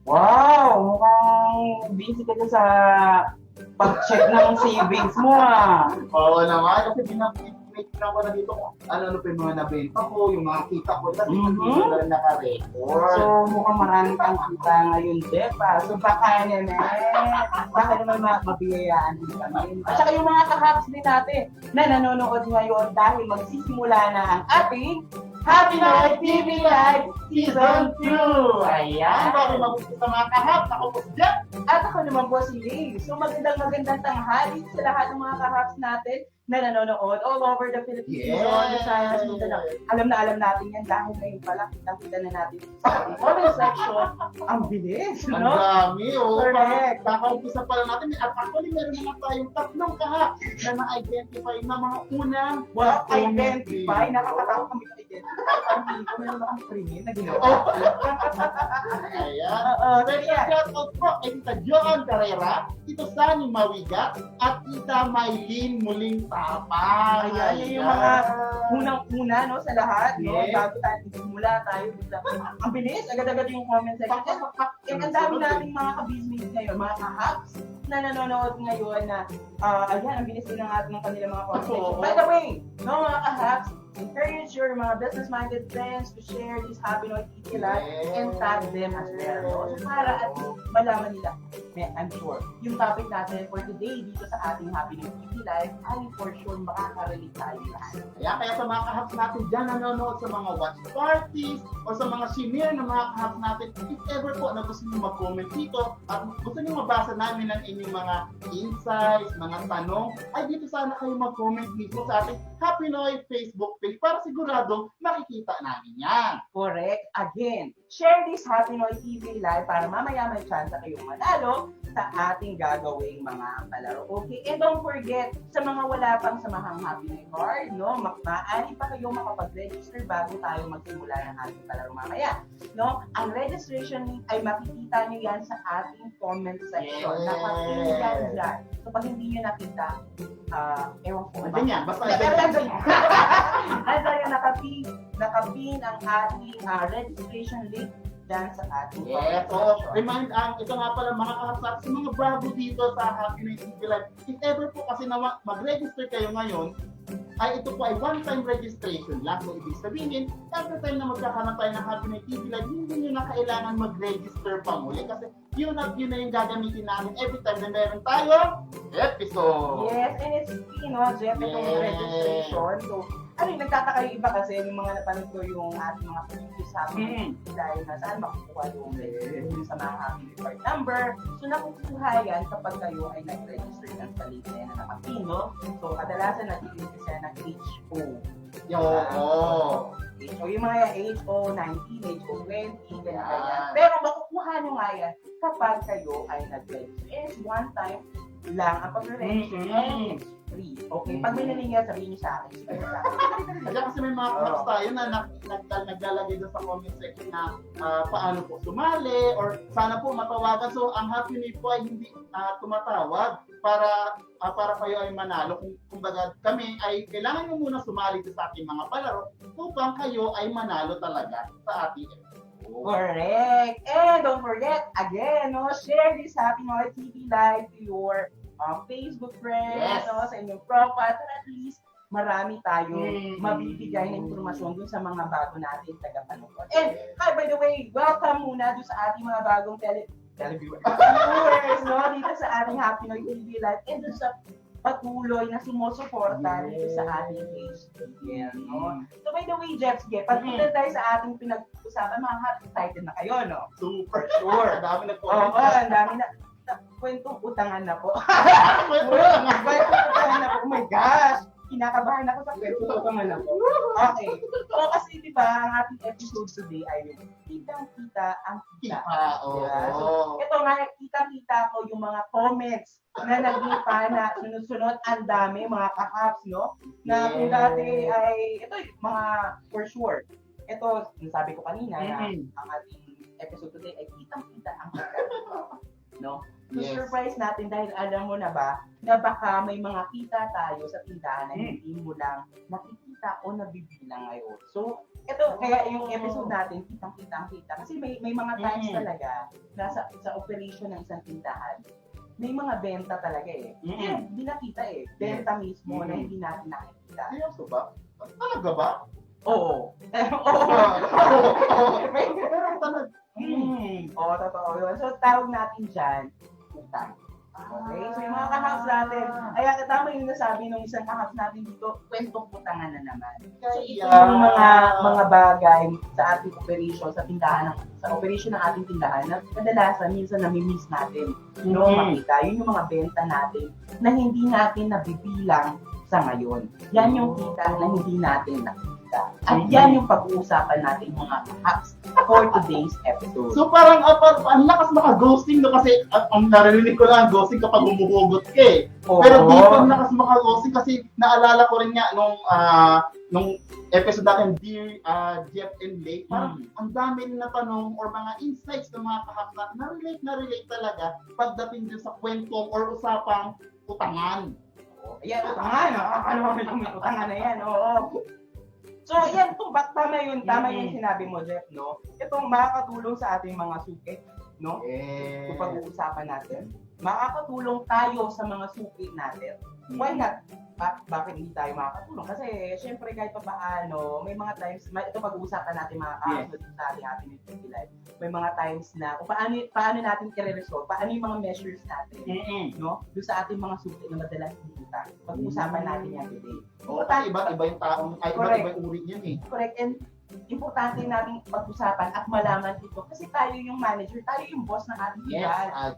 Wow! Mukhang busy ka dyan sa pag-check ng savings mo Oo naman, kasi binapit na ko na dito kung ano pa yung mga nabenta ko, yung mga kita ko, kasi hindi ko lang naka-record. So mukhang marami kang kita ngayon, Depa. So baka naman mabiyayaan din kami. At saka yung mga ka-hubs din natin na nanonood ngayon dahil magsisimula na ang ating Happy Night TV Live Season 2! Ayan! Bago magusto sa mga kahap, ako po dyan! At ako naman po si Lee. So magandang tanghali sa lahat ng mga ka-hubs natin na nanonood all over the Philippines. Visayas, Mindanao. Alam natin yan dahil ngayon pala kita na natin sa comment section. Ang bilis, Ang no? dami, Correct. Kaka-umpisa pa lang natin. At actually, meron naman tayong tatlong kahap na na-identify na mga unang Identify, nakakatakot kami identify. Hindi ko meron akong premium na ginawa. Ayan. Shout out po kay Tita Joan Carrera, Tito Sunny Mawiga, at Tita Maylene Muling Tapang. Ayan, yan yung mga unang-una, no, sa lahat, no? Yes. Bago tayo simula tayo. Ang bilis, agad-agad yung comment section. Ang dami nating mga ka-business ngayon, mga ka-hubs na nanonood ngayon na, ayan, ang bilis din ng kanilang mga comment section. By the way, no, mga ka-hubs, encourage your mga business-minded friends to share this Happy Noy TV Live and tag them as well. No? So para at malaman nila, I'm sure, yung topic natin for today dito sa ating Happy Noy TV Live ay for sure makaka-relate tayo lahat. Kaya sa mga kahap natin dyan nanonood sa mga watch parties o sa mga senior na mga kahap natin, if ever po na gusto nyo mag-comment dito at gusto nyo mabasa namin ang inyong mga insights, mga tanong, ay dito sana kayo mag-comment mismo sa ating Happy Noy Facebook page para sigurado makikita namin yan. Correct. Again, share this Happy Noy TV Live para mamaya may chance kayong manalo sa ating gagawing mga palaro. Okay? And don't forget, sa mga wala pang samahang Happy Noy card, no, maaari pa kayong makapag-register bago tayo magsimula ng ating palaro mamaya. No? Ang registration link ay makikita nyo yan sa ating comment section. Yes. Nakapin yan dyan. So pag hindi nyo nakita, ewan ko. Ano yan? Basta Nandiyan nakapin ang ating registration link dyan sa ating yes, so remind ito nga pala mga kahapsat sa mga bago dito sa Happy Night TV Live. If ever po kasi na mag-register kayo ngayon, ay ito po ay one-time registration lang. So ibig sabihin, every time na magkakaroon tayo ng Happy Night TV Live, hindi nyo na kailangan mag-register pa muli kasi yun na yung gagamitin namin every time na meron tayong episode. Yes, and it's, Jeff, itong registration. So, nagtataka yung iba kasi yung mga napanood ko yung ating mga previous Happy dahil na saan makukuha yung registration sa mga Happy Card number. So, nakukuha yan kapag kayo ay nag-register ng sa link na yan na nakapin, no? So, kadalasan nag-i-link kasi ng HO. So, yung mga HO19, HO20, ganyan. Pero makukuha nyo nga yan kapag kayo ay nag-register. It's one time lang ang pag-register. Free. Okay, pag may naningyay, sabihin niyo sa akin. Kasi may mga clubs tayo na naglalagay doon sa comment section na paano po sumali or sana po matawagan. So ang Happy New Year po ay hindi tumatawag para kayo ay manalo. Kumbaga kami ay kailangan nyo muna sumali sa ating mga palaro upang kayo ay manalo talaga sa ating episode. Correct. And don't forget, again, no, share this Happy Noy TV Live to your Facebook friends, Yes. no, sa inyong profile, para at least marami tayong mabibigay na informasyon dun sa mga bago natin tagapanood. And, by the way, welcome muna dun sa ating mga bagong televiewers, no, dito sa ating Happy Noy TV Live, and dun sa patuloy na sumusuporta dito sa ating page. No? So by the way, Jeps, pagpunta tayo sa ating pinag-usapan, mga excited na kayo, no? Super sure. Dami nag-comment. Oo, ang dami na. Kwentong utangan na po. Kwentong utangan na po. Oh my gosh! Kinakabahan ako sa kwentong utangan na po. Okay. So kasi di ba, ang ating episode today ay kitang-kita ang kita. So, ito nga, kitang-kita ko yung mga comments na naglipa na sunod-sunod, ang dami, mga kahaps, no? Na kung dati ay, ito mga for sure. Ito, sabi ko kanina na ang ating episode today ay kitang-kita ang kita. No? So, Yes. surprise natin dahil alam mo na ba na baka may mga kita tayo sa tindahan na hindi mo lang nakikita o nabibilang ngayon. So, ito, kaya yung episode natin, kitang-kita. Kasi may mga times talaga na sa operation ng isang tindahan, may mga benta talaga eh. Hindi nakita eh. Benta mismo na hindi natin nakikita. Seryoso ba? Talaga ba? Oo. Pero talaga. Oo, totoo yun. So, tawag natin dyan, utang. Okay? So, yung mga kahaps natin, ay tama yung nasabi ng isang kahaps natin dito, kwentong utangan na naman. So, ito yung mga bagay sa ating operation, sa tindahan, sa operation ng ating tindahan, na kadalasan, minsan nami-miss natin. No, makita. Yun yung mga benta natin na hindi natin nabibilang sa ngayon. Yan yung kita na hindi natin nakita. At yan yung pag-uusapan natin mga hacks for today's episode. So parang ang lakas maka-ghosting no kasi ang narinig ko lang ghosting kapag humuhugot ka eh. Pero dito ang lakas maka-ghosting kasi naalala ko rin nga nung episode natin Dear Jeff and Lake, parang ang dami na tanong or mga insights ng mga kahap na relate talaga pagdating din sa kwentong or usapang utangan. Ayan, utangan. Ano ba yung utangan na yan? Oo. So, ayan, tama yun sinabi mo, Jeff, no? Itong makakatulong sa ating mga suki, no? Kung pag-uusapan natin, makakatulong tayo sa mga suki natin. Why not? Bakit hindi tayo makakatulong? Kasi, syempre, kahit pa paano, may mga times, ito pag-uusapan natin mga kasunod sa ating Happy New Year Live. May mga times na, kung paano natin i-resolve, paano yung mga measures natin, no? Doon sa ating mga suki na madalas utang. Pag-uusapan natin yan today. Oo, iba yung taong, iba yung uri niyan eh. Correct. And importante nating pag-usapan at malaman ito kasi tayo yung manager, tayo yung boss ng ating tindahan.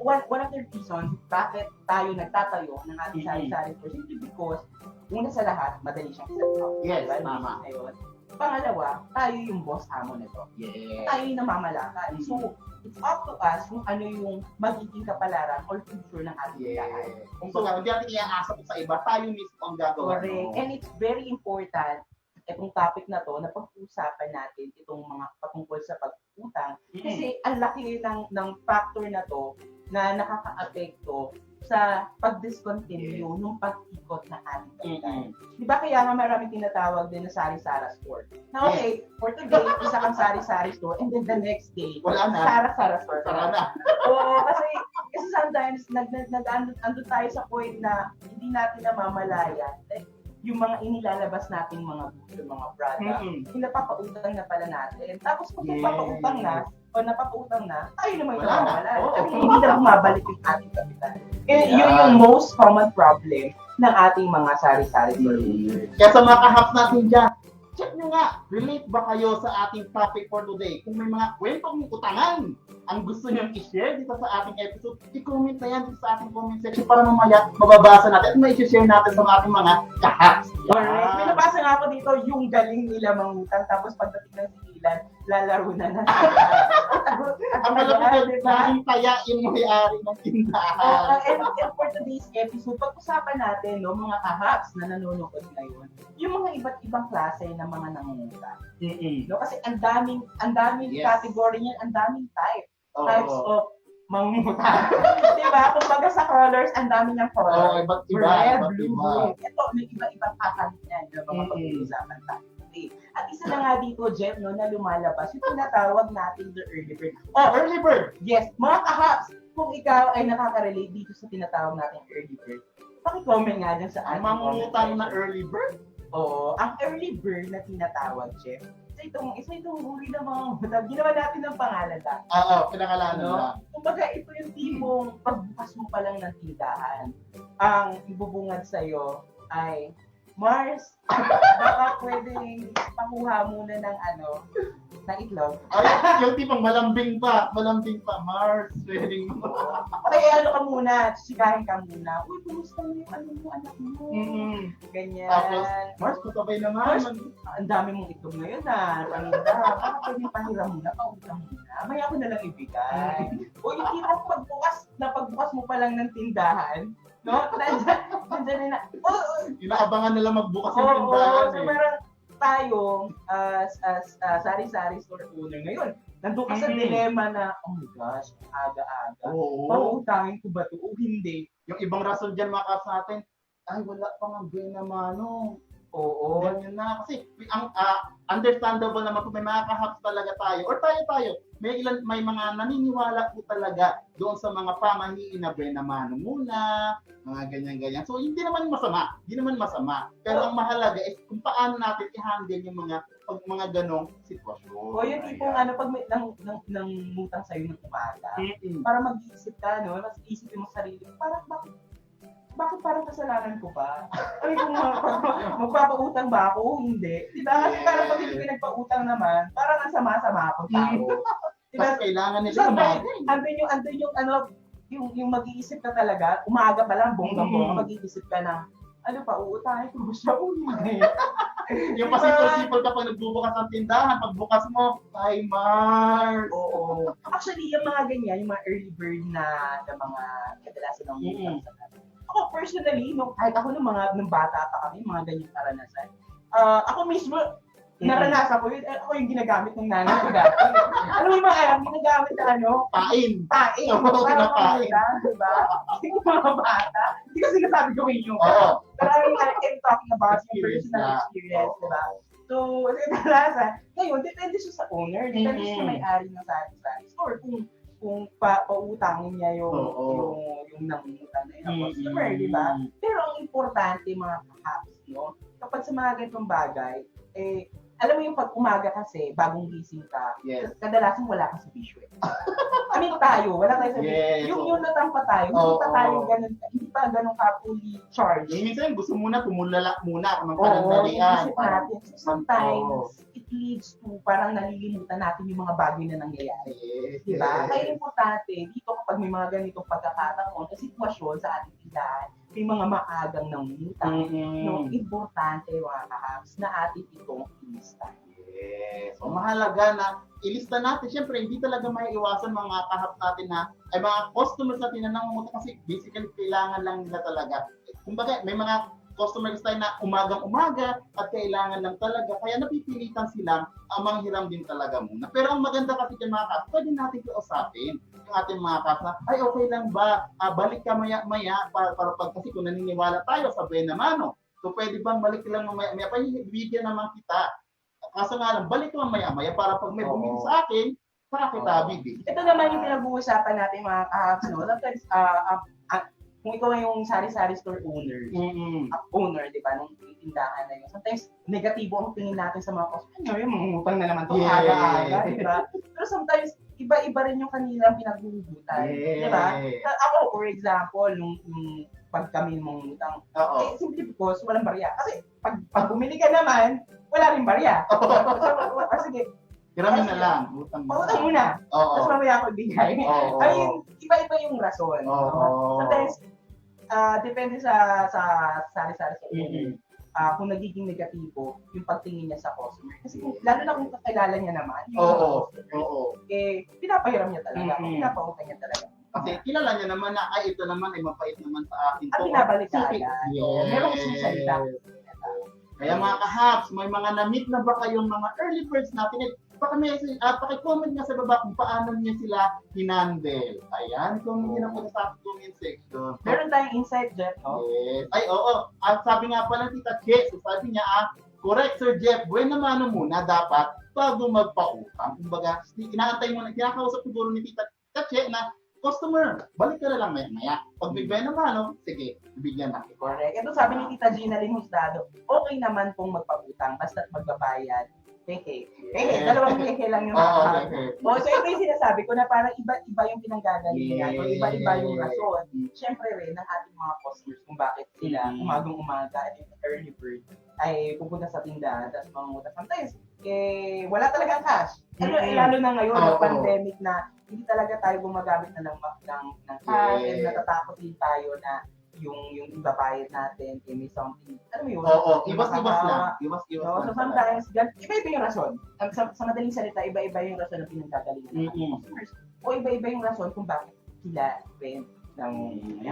One of the reasons bakit tayo nagtatayo ng ating sari-sari store simply because una sa lahat, madali siyang set up. Yes, diba? tama. Ayun. Pangalawa, tayo yung boss amo nito. Yes. Tayo yung namamalakad. So, it's up to us kung ano yung magiging kapalaran or future ng ating tindahan. Kung hindi natin iaasa sa iba, tayo mismo ang gagawa. Correct. And it's very important itong topic na to na pag-usapan natin itong mga patungkol sa pag-utang kasi ang laki ng factor na to na nakaka-apekto sa pag-discontinue ng pag-ikot ng ating tindahan. Di ba kaya nga maraming tinatawag din na sari-sara store? Na okay, for today, isa kang sari-sari store and then the next day, wala na. Sara-sara store. Sara na. Oo, kasi sometimes nag-ando tayo sa point na hindi natin namamalayan. Yung mga inilalabas nating mga product, pinapapautang na pala natin. Tapos kung napapautang na, tayo naman yung mawala. Hindi na bumabalik yung ating kapital. Yun yung most common problem ng ating mga sari-sari store. Kaya sa mga kahaps natin dyan, check nyo nga, relate ba kayo sa ating topic for today? Kung may mga kwentong utangan ang gusto nyo i-share dito sa ating episode, i-comment na yan dito sa ating comment section para mamaya mababasa natin at may i-share natin sa ating mga kahaps. Alright, may nabasa nga ako dito yung galing nila mangutang tapos pagdating ng dahilan, lalaro na na. Ang malapit naging taya yung may-ari ng tindahan. And for today's episode, pag-usapan natin, no, mga kahaps na nanonood ngayon, yung mga iba't ibang klase ng mga nangunguta. No? Kasi ang daming Yes. category niyan, ang daming types Oo. of mangunguta. Diba? Kumbaga sa colors, ang dami niyang Oo, colors. iba't iba, Red, iba't blue, iba. green. Ito, may iba-ibang kakalit yan na mga pag-uusapan tayo. Okay. At isa na nga dito, Jeff, no, na lumalabas, yung tinatawag natin the early bird. Oh, early bird! Yes, mga kahaps, kung ikaw ay nakaka-relate dito sa tinatawag natin early bird, paki-comment nga dyan sa Ang ating mangungutang comment na section. early bird? Oo, ang early bird na tinatawag, Jeff, isa itong uri ng mga utang. Ginawa natin ng pangalan lang. Oo, pinakalanan No? lang. Kumbaga, ito yung tipong pagbukas mo pa lang ng tindahan, ang ibubungad sa'yo ay, Mars, baka pwedeng pakuha muna ng ng itlog. Ay, yung tipong malambing pa, Mars, pwedeng mo. Okay, ka muna, sikahin ka muna. Uy, kumusta mo yung anak mo? Ganyan. Tapos, Mars, patabay naman. Ang dami mong itlog ngayon paninda. Baka pwedeng pahiram muna, pautang muna. Maya ako na lang ibigay. O yung tipong pagbukas mo pa lang ng tindahan, no? Nandyan na. Inaabangan nila magbukas yung Oo, tindahan so eh. parang tayo, as sari-sari store owner ngayon, nandun ka sa dilemma na, oh my gosh, aga-aga. Oo. Pauutangin ko ba ito o hindi? Yung ibang rason dyan mga kaps natin, ay wala pa nga buena mano. Oo. Ganyan na. Kasi ang understandable naman kung may mga kahaps talaga tayo or tayo may mga naniniwala po talaga doon sa mga pamahiin na buena mano muna, mga ganyan-ganyan. So hindi naman masama. Pero ang mahalaga is kung paano natin i-handle yung mga ganong sitwasyon. O yung tipong pag may nang mutang sa'yo ng umaga, para mag-iisip ka, no? Mas isipin mo sarili, parang bakit parang kasalanan ko ba? Ay, kung magpapautang ba ako? Hindi. Diba? Kasi parang pag hindi nagpautang naman, parang ang sama-sama akong tao. Diba? Tapos kailangan nila Sometimes, umaga. andun yung mag-iisip ka talaga, umaga pa lang, bonggang-bongga, mag-iisip ka na, uutangin ko ba siya o hindi? Yung pasipol-sipol kapag nagbubukas ng tindahan, pagbukas mo, ay Mars! Oo. Actually, yung mga ganyan, yung mga early bird na mga kadalasan ng utang sa natin. Ako personally, kahit ako nung bata pa kami, mga ganyang karanasan, ako mismo, naranasan ko yun. Ako yung ginagamit ng nanay ko dati. Ano yung mga ginagamit na Pain! pain. Oo, Para pinapain. makita, diba? Yung mga bata. Hindi ko sinasabi gawin yun. Oo. Pero I'm talking about yung Experience personal na. experience, diba? So, kadalasan, ngayon, depende siya sa owner, depende siya sa may-ari ng sari-sari store. Kung pautangin niya yung nangungutang na yun ang customer, di ba? Pero ang importante, mga kahaps, no? Kapag sa mga ganitong bagay, alam mo yung pag umaga kasi, bagong gising ka, Yes. kadalasan wala ka sa bisyo. I mean, tayo, wala tayo sa bisyo. Yes. Yung natang pa tayo, hindi pa ganun ka fully charged. Yung minsan gusto muna tumulala muna ng Oo, panandalian. isip natin. So, sometimes, it leads to parang nalilimutan natin yung mga bagay na nangyayari. Yes. Diba? Kaya importante, dito kapag may mga ganitong pagkakataon na sitwasyon sa ating tindahan, may mga maagang nangungutang, no, importante mga kahaps na ating itong ilista. Yes. So mahalaga na ilista natin. Siyempre, hindi talaga maiiwasan mga kahap natin na ay mga customers natin na nangungutang kasi basically kailangan lang nila talaga. Kumbaga, may mga customers tayo na umagang-umaga at kailangan lang talaga. Kaya napipilitan silang manghiram din talaga muna. Pero ang maganda kasi dyan mga kas, pwede natin kausapin yung ating mga kas na, ay okay lang ba, balik ka maya-maya para pag kasi kung naniniwala tayo sa buena mano. So pwede bang balik lang maya-maya, bigyan naman kita. Kaso nga lang, balik lang maya-maya para pag may bumili sa akin, saka kita bibili. Ito naman yung pinag-uusapan natin mga kahaps, no? Sometimes, kung ikaw ay yung sari-sari store owner, di ba, nung tindahan na yun, sometimes, negatibo ang tingin natin sa mga customer. Yung mangungutang na naman ito, aga-aga, di ba? Pero sometimes, iba-iba rin yung kanilang pinaghuhugutan, di ba? Ako, for example, nung pag kami mangungutang, simply because walang barya. Kasi, pag bumili ka naman, wala rin barya. So, sige, Hiramin na lang. Utang muna. Tapos mamaya ako ibigay. Ay, iba-iba yung rason. Sometimes, depende sa sari-sari sa owner. kung nagiging negatibo yung pagtingin niya sa customer. Kasi lalo na kung kakilala niya naman, yung Oo. customer, Oo. pinapahiram niya talaga, Mm-mm. pinapautang niya talaga. Kasi kilala niya naman na, ay, ito naman ay mapait naman sa akin. At binabalik ka Sige. agad. Yes. Meron kasing salita. Kaya mga kahaps, may mga na-meet na ba kayong mga early birds natin? Paki-comment nga sa baba kung paano niya sila hinandle. Ayan, comment nyo na po sa comment section. Meron tayong insight, Jeff, no? Yes. Ay, oo. At sabi nga pala Tita Che, so sabi niya, correct Sir Jeff, buwan naman muna dapat bago magpautang. Kumbaga, inaantay mo na, kinakausap siguro ni Tita Che na, customer, balik ka na lang maya. Pag bigay naman, sige, bigyan natin. Correct. Ito sabi ni Tita Gina Lynn Husdado, okay naman pong magpaputang basta't magbabayad. Dalawang keke lang yung Okay. So ito yung sinasabi ko na parang iba-iba yung pinanggagalingan o iba-iba yung rason. Siyempre rin ng ating mga customers kung bakit sila umagang-umaga at yung early bird ay pupunta sa tindahan tapos mangungutang. Sometimes, wala talagang cash. Lalo na ngayon, ng pandemic na hindi talaga tayo gumagamit na ng cash and natatakot din tayo na yung ibabayad natin, may something, alam mo yun? Oo, iwas-iwas lang. Iwas-iwas No? lang. So sometimes, iba-iba yung rason. Sa madaling salita, iba-iba yung rason ng pinanggagalingan ng customers. O iba-iba yung rason kung bakit sila rent ng...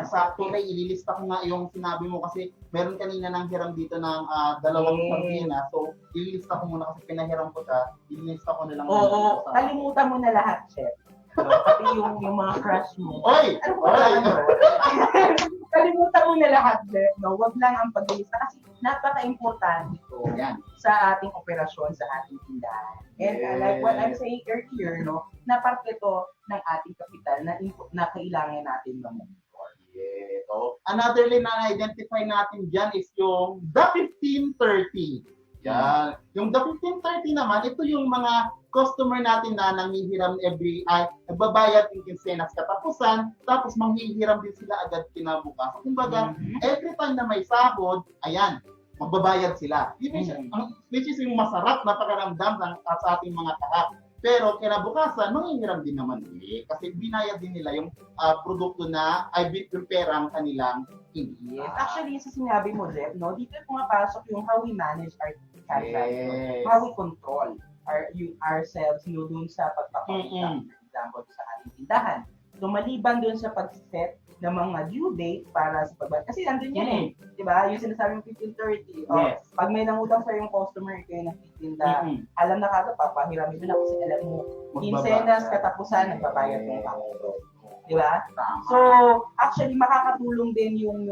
Sakto na, ililista ko nga yung sinabi mo kasi meron kanina nang hiram dito ng dalawang sardinas. So, ililista ko muna kasi pinahiram ko siya. Ililista ko na lang. Oo, kalimutan mo na lahat, chef. So, pati yung mga crush mo. Oy! Ano ba kalimutan mo na lahat, Jeff, no? Wag lang ang paglilista kasi napaka-importante ito sa ating operasyon, sa ating tindahan. And like what I'm saying earlier, no, na parte ito ng ating kapital na kailangan natin ma-monitor. Yes. So, another line na identify natin dyan is yung the 1530. Yan. Yung the 1530 naman, ito yung mga customer natin na nanghihiram nagbabayad ng kinsenas katapusan, tapos manghihiram din sila agad kinabukasan. Kumbaga, every time na may sahod, ayan, magbabayad sila. Which is yung masarap na pakaramdam sa ating mga tahap. Pero kinabukasan, manghihiram din naman ulit. Kasi binayad din nila yung produkto na yung perang kanilang hindi. Yes. Actually, sa sinabi mo, Jeff, no, dito pumapasok yung how we manage our cash Yes. how we control ourselves dun sa pagpapakita, for example, sa ating tindahan. So, maliban dun sa pag-set ng mga due date para sa pagbayad. Kasi nandun yan di ba? Yung sinasabi ng 1530. Yes. Pag may nangutang sa yung customer, kayo nagtitinda, alam na kagad, papahiramin mo na kasi alam mo, kinsenas, katapusan, nagbabayad ng ako. Di ba? So, actually, makakatulong din yung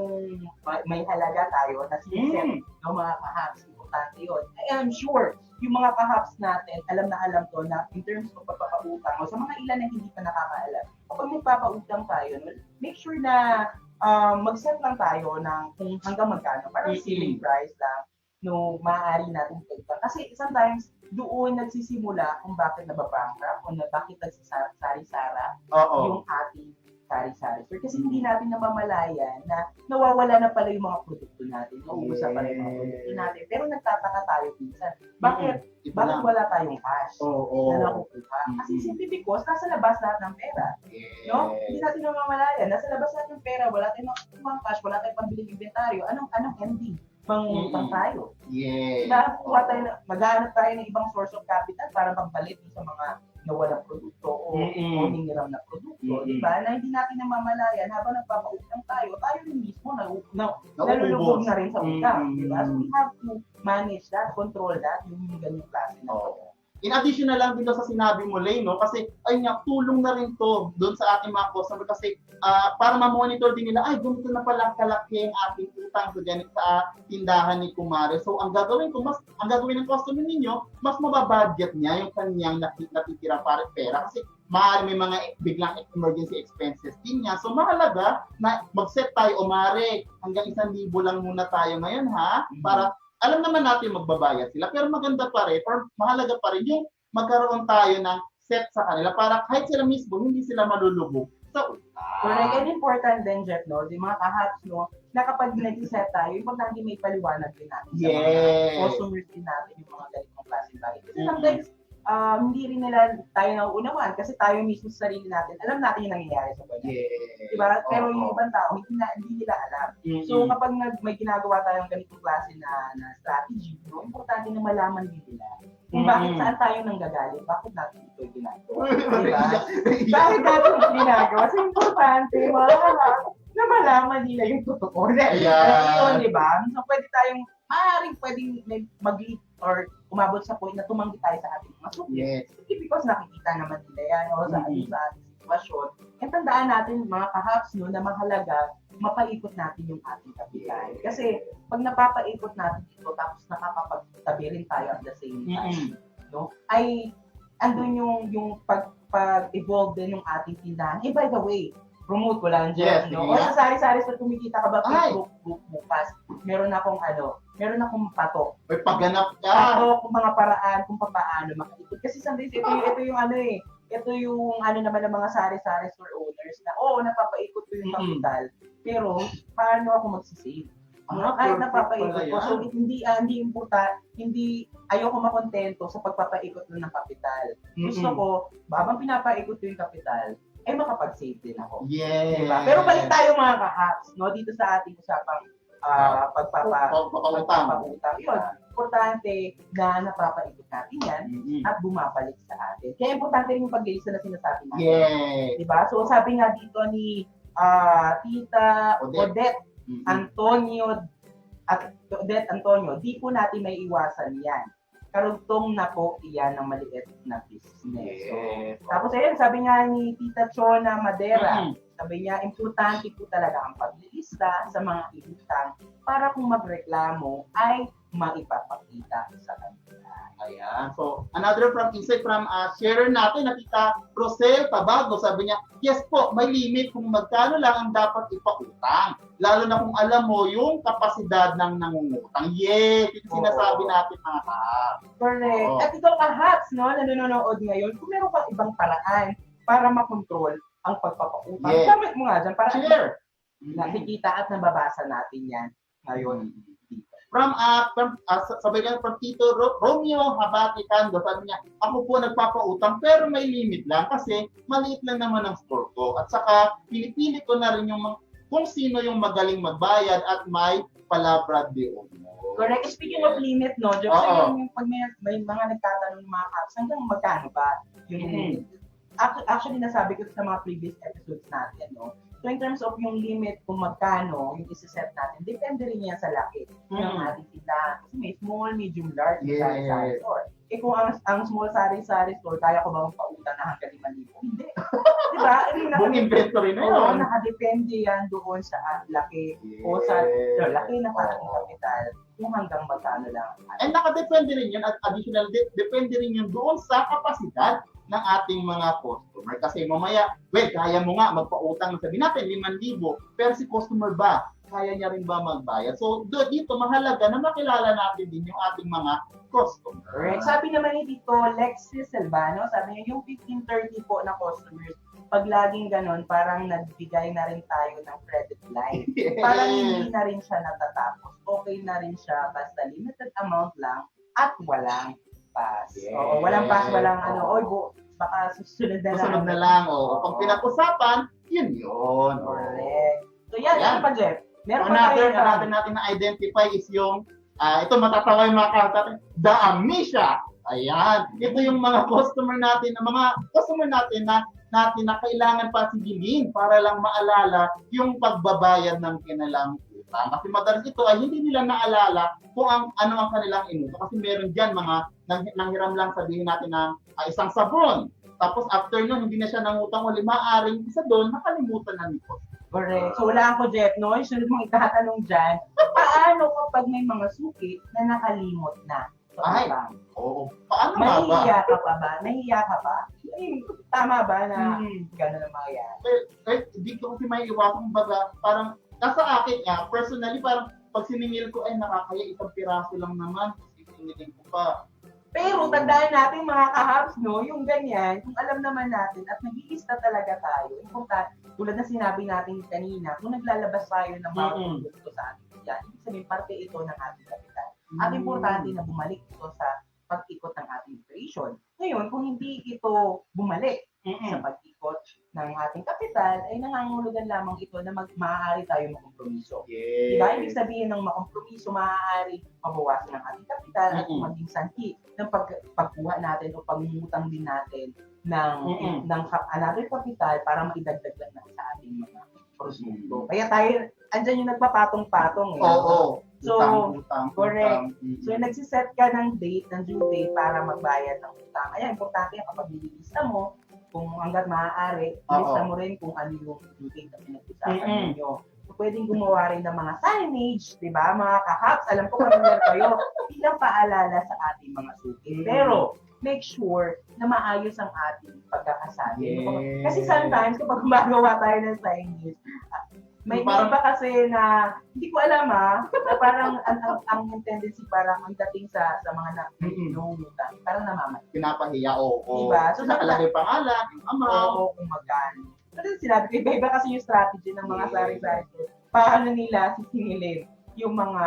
may halaga tayo na siniset ng mga kahaps. Importante yun. I am sure, yung mga kahaps natin, alam to na in terms of pagpapautang o sa mga ilan na hindi pa nakakaalam, kapag magpapautang tayo, make sure na mag-set lang tayo ng kung hanggang magkano. Parang ceiling price lang no maaari natin pagpaputang. Kasi sometimes, doon nagsisimula kung bakit nababankrupt o bakit nagsasari-sara yung ating sari-sari. Kasi hindi natin namamalayan na nawawala na pala yung mga produkto natin, nauubos na pala yung mga produkto natin. Pero nagtataka tayo minsan. Bakit wala tayong cash na nakukuha? Kasi simply because nasa labas lahat ng pera. No? Hindi natin namamalayan. Nasa labas lahat ng pera, wala tayong makukuha cash, wala tayong pambiling inventaryo. Anong ending? Mangutang tayo. Diba? Maghanap tayo ng ibang source of capital para pagpalit sa mga nawalang produkto o hiniram na produkto. Diba? Na hindi natin namamalayan habang nagpapautang tayo rin mismo nalulubog na rin sa utang. Diba? So we have to manage that, control that, yung ganyung klase na In addition na lang dito sa sinabi mo, Lay, no? Kasi, ayun nga, tulong na rin to doon sa ating mga customer kasi para ma-monitor din nila, ay, ganito na pala kalaki ang ating utang sa tindahan ni Kumare. So, ang gagawin ng customer ninyo, mas mababudget niya yung kanyang natitira para pera kasi maaari may mga biglang emergency expenses din niya. So, mahalaga na mag-set tayo, o Mare, hanggang 1,000 lang muna tayo ngayon, ha? Para alam naman natin magbabayad sila, pero maganda pa rin, or mahalaga pa rin yung magkaroon tayo ng set sa kanila para kahit sila mismo, hindi sila malulubog sa utang. Correct. And important din, Jeff, no? Yung mga kahaps, no? Na kapag nag-set tayo, importante may paliwanag din natin sa mga customers din natin, yung mga ganitong klaseng bagay. Kasi sometimes, hindi rin nila tayo nauunawaan kasi tayo mismo sa sarili natin, alam natin yung nangyayari sa bansa. Yes. Diba? Pero Oo. yung ibang tao, hindi nila alam. So kapag may ginagawa tayong ganitong klase na strategy, no, importante na malaman din nila kung bakit saan tayo nanggagaling, bakit natin ito ginagawa. Diba? Bakit natin ito ginagawa? So importante, na malaman nila yung totoo. Ayan. Diba? So pwede tayong, pwedeng mag-lead or umabot sa point na tumanggi tayo sa ating mga suki. Yes. Because nakikita naman nila yan o sa ating sitwasyon. And tandaan natin mga kahaps no, na mahalaga mapaikot natin yung ating kapital. Kasi pag napapaikot natin ito tapos nakakapagtabi rin tayo at the same time, no, ay andun yung pag-evolve din yung ating tindahan. Eh by the way, promote ko lang dyan. Yes, No? O sa sari-sari sa kumikita ka ba Facebook bukas, meron akong patok. May pagganap ka. Patok, kung mga paraan, kung paano makaikot. Kasi sometimes ito yung ito yung naman ng mga sari-sari store owners na, napapaikot ko yung kapital, pero paano ako magsisave? Kahit napapaikot ko, so hindi important, ayoko makontento sa pagpapaikot ng kapital. Gusto ko, habang pinapaikot ko yung kapital, ay makapag-save din ako. Yes. Diba? Pero balik tayo mga kahaps, no? Dito sa ating usapang pagpapautang. Yun, importante na napapaikot natin yan at bumabalik sa atin. Kaya importante rin yung pag-iisa na sinasabi natin. Yes. Diba? So sabi nga dito ni Tita Odette Antonio, di po natin may iwasan yan. Karugtong na po iyan ng maliit na business. Yes. So, tapos ayun, sabi nga ni Tita Chona Madera, sabi niya, importante po talaga ang paglilista sa mga inutang para kung magreklamo ay maipapakita sa kanila. Ayan. So, another insight from sharer natin, na Tita Rosel Tabago, sabi niya, yes po, may limit kung magkano lang ang dapat ipautang. Lalo na kung alam mo yung kapasidad ng nangungutang. Yes, ito sinasabi natin mga kahap. Correct. At ikaw kahaps, no, na nanonood ngayon, kung meron kang ibang paraan para makontrol ang pagpapautang, gamit mo nga dyan para nakikita at nababasa natin yan ngayon. From Tito Romeo Habati Cando, sabi niya, ako po nagpapautang pero may limit lang kasi maliit lang naman ang store ko. At saka pinipili ko na rin kung sino yung magaling magbayad at may palabra de honor. Correct. Speaking of limit, no, Job, so yung pag may mga nagtatanong ng mga apps, hanggang magkano ba yung actually nasabi ko sa mga previous episodes natin, no? So in terms of yung limit kung magkano yung isi-set natin, depende rin yan sa laki ng ating tindahan. Kasi may small, medium, large, sari-sari store. Eh kung ang small sari-sari store, kaya ko ba magpautang na hanggang 5,000? Hindi. Diba? Buong inventory na yun. Oo, nakadepende yan doon sa laki o sa laki na parang kapital kung hanggang magkano lang. And nakadepende rin yun at additional, depende rin yun doon sa kapasidad ng ating mga customer. Kasi mamaya, kaya mo nga magpautang, sabi natin 5,000, pero si customer ba, kaya niya rin ba magbayad? So, dito mahalaga na makilala natin din yung ating mga customer. Correct. Sabi naman ni Tito Lexis Albano, sabi niya yung 15-30 po na customers, pag laging ganon, parang nagbigay na rin tayo ng credit line. Parang hindi na rin siya natatapos. Okay na rin siya, basta limited amount lang at walang pass. Oo, walang pass, walang baka susunod na lang. Susunod na lang, Pag pinag-usapan, yun. Correct. So yan pa, Jeff. Meron another natin na identify is yung, ito matatawa yung mga kahatat, the amnesia. Ayan. Ito yung mga customer natin na kailangan pa sigilin para lang maalala yung pagbabayad ng kanilang utang. Kasi madalas ito ay hindi nila naalala kung ano ang kanilang inutang. Kasi meron dyan mga nanghiram lang, sabihin natin na isang sabon. Tapos after nun, hindi na siya nangutang ulit. Maaaring isa doon, nakalimutan na nito. Correct. So wala ako, Jeff, no? Yung sunod mong itatanong dyan, paano kapag may mga suki na nakalimot na? So, oo. Paano nga ba? Nahiya ka ba? Tama ba na gano'n ang mga yan? Hindi ko kasi may iwasan, baga, parang, nasa akin personally, parang pag siningil ko, nakakaya isang piraso lang naman, siningilin ko pa. Pero tandaan natin mga kahabs, no, yung ganyan, kung alam naman natin at nag-iista talaga tayo, importante, tulad na sinabi natin kanina, kung naglalabas tayo ng mga produkto sa atin, yan, ibig sabihin parte ito ng ating kapital. At importante na bumalik ito sa pag-ikot ng ating operation. Ngayon, kung hindi ito bumalik sa pag-ikot ng ating kapital, ay nangangahulugan lamang ito na maaari tayo makompromiso. Yes. Diba? Ibig sabihin ng makompromiso, maaari mabawasan ng ating kapital at maging sanhi ng pagkuha natin o pangungutang din natin ng another kapital para maidagdag lang na sa ating mga produkto. Kaya tayo, andyan yung nagpapatong-patong. Oo. So, utang, correct. So, nagsiset ka ng date, ng due date para magbayad ng utang. Ayan, importante yan kapag nililista mo, kung hanggat maaari, ilista mo rin kung ano yung due date na pinag-usapan ninyo. So, pwedeng gumawa rin ng mga signage, di ba? Mga kahaps, alam ko familiar kayo, bilang paalala sa ating mga suki. Pero, make sure na maayos ang ating pagkakasabi. Yes. Kasi sometimes, kapag gumagawa tayo ng signage, may parang, iba kasi na, hindi ko alam na parang ang tendency parang ang dating sa mga nangungutang, parang namamatay. pinapahiya, oo. Diba? So, nakalagay pangalan, yung amount. Oo, kung magkano. Pero sinabi ko, iba kasi yung strategy ng mga sari-sari. Paano nila sisingilin yung mga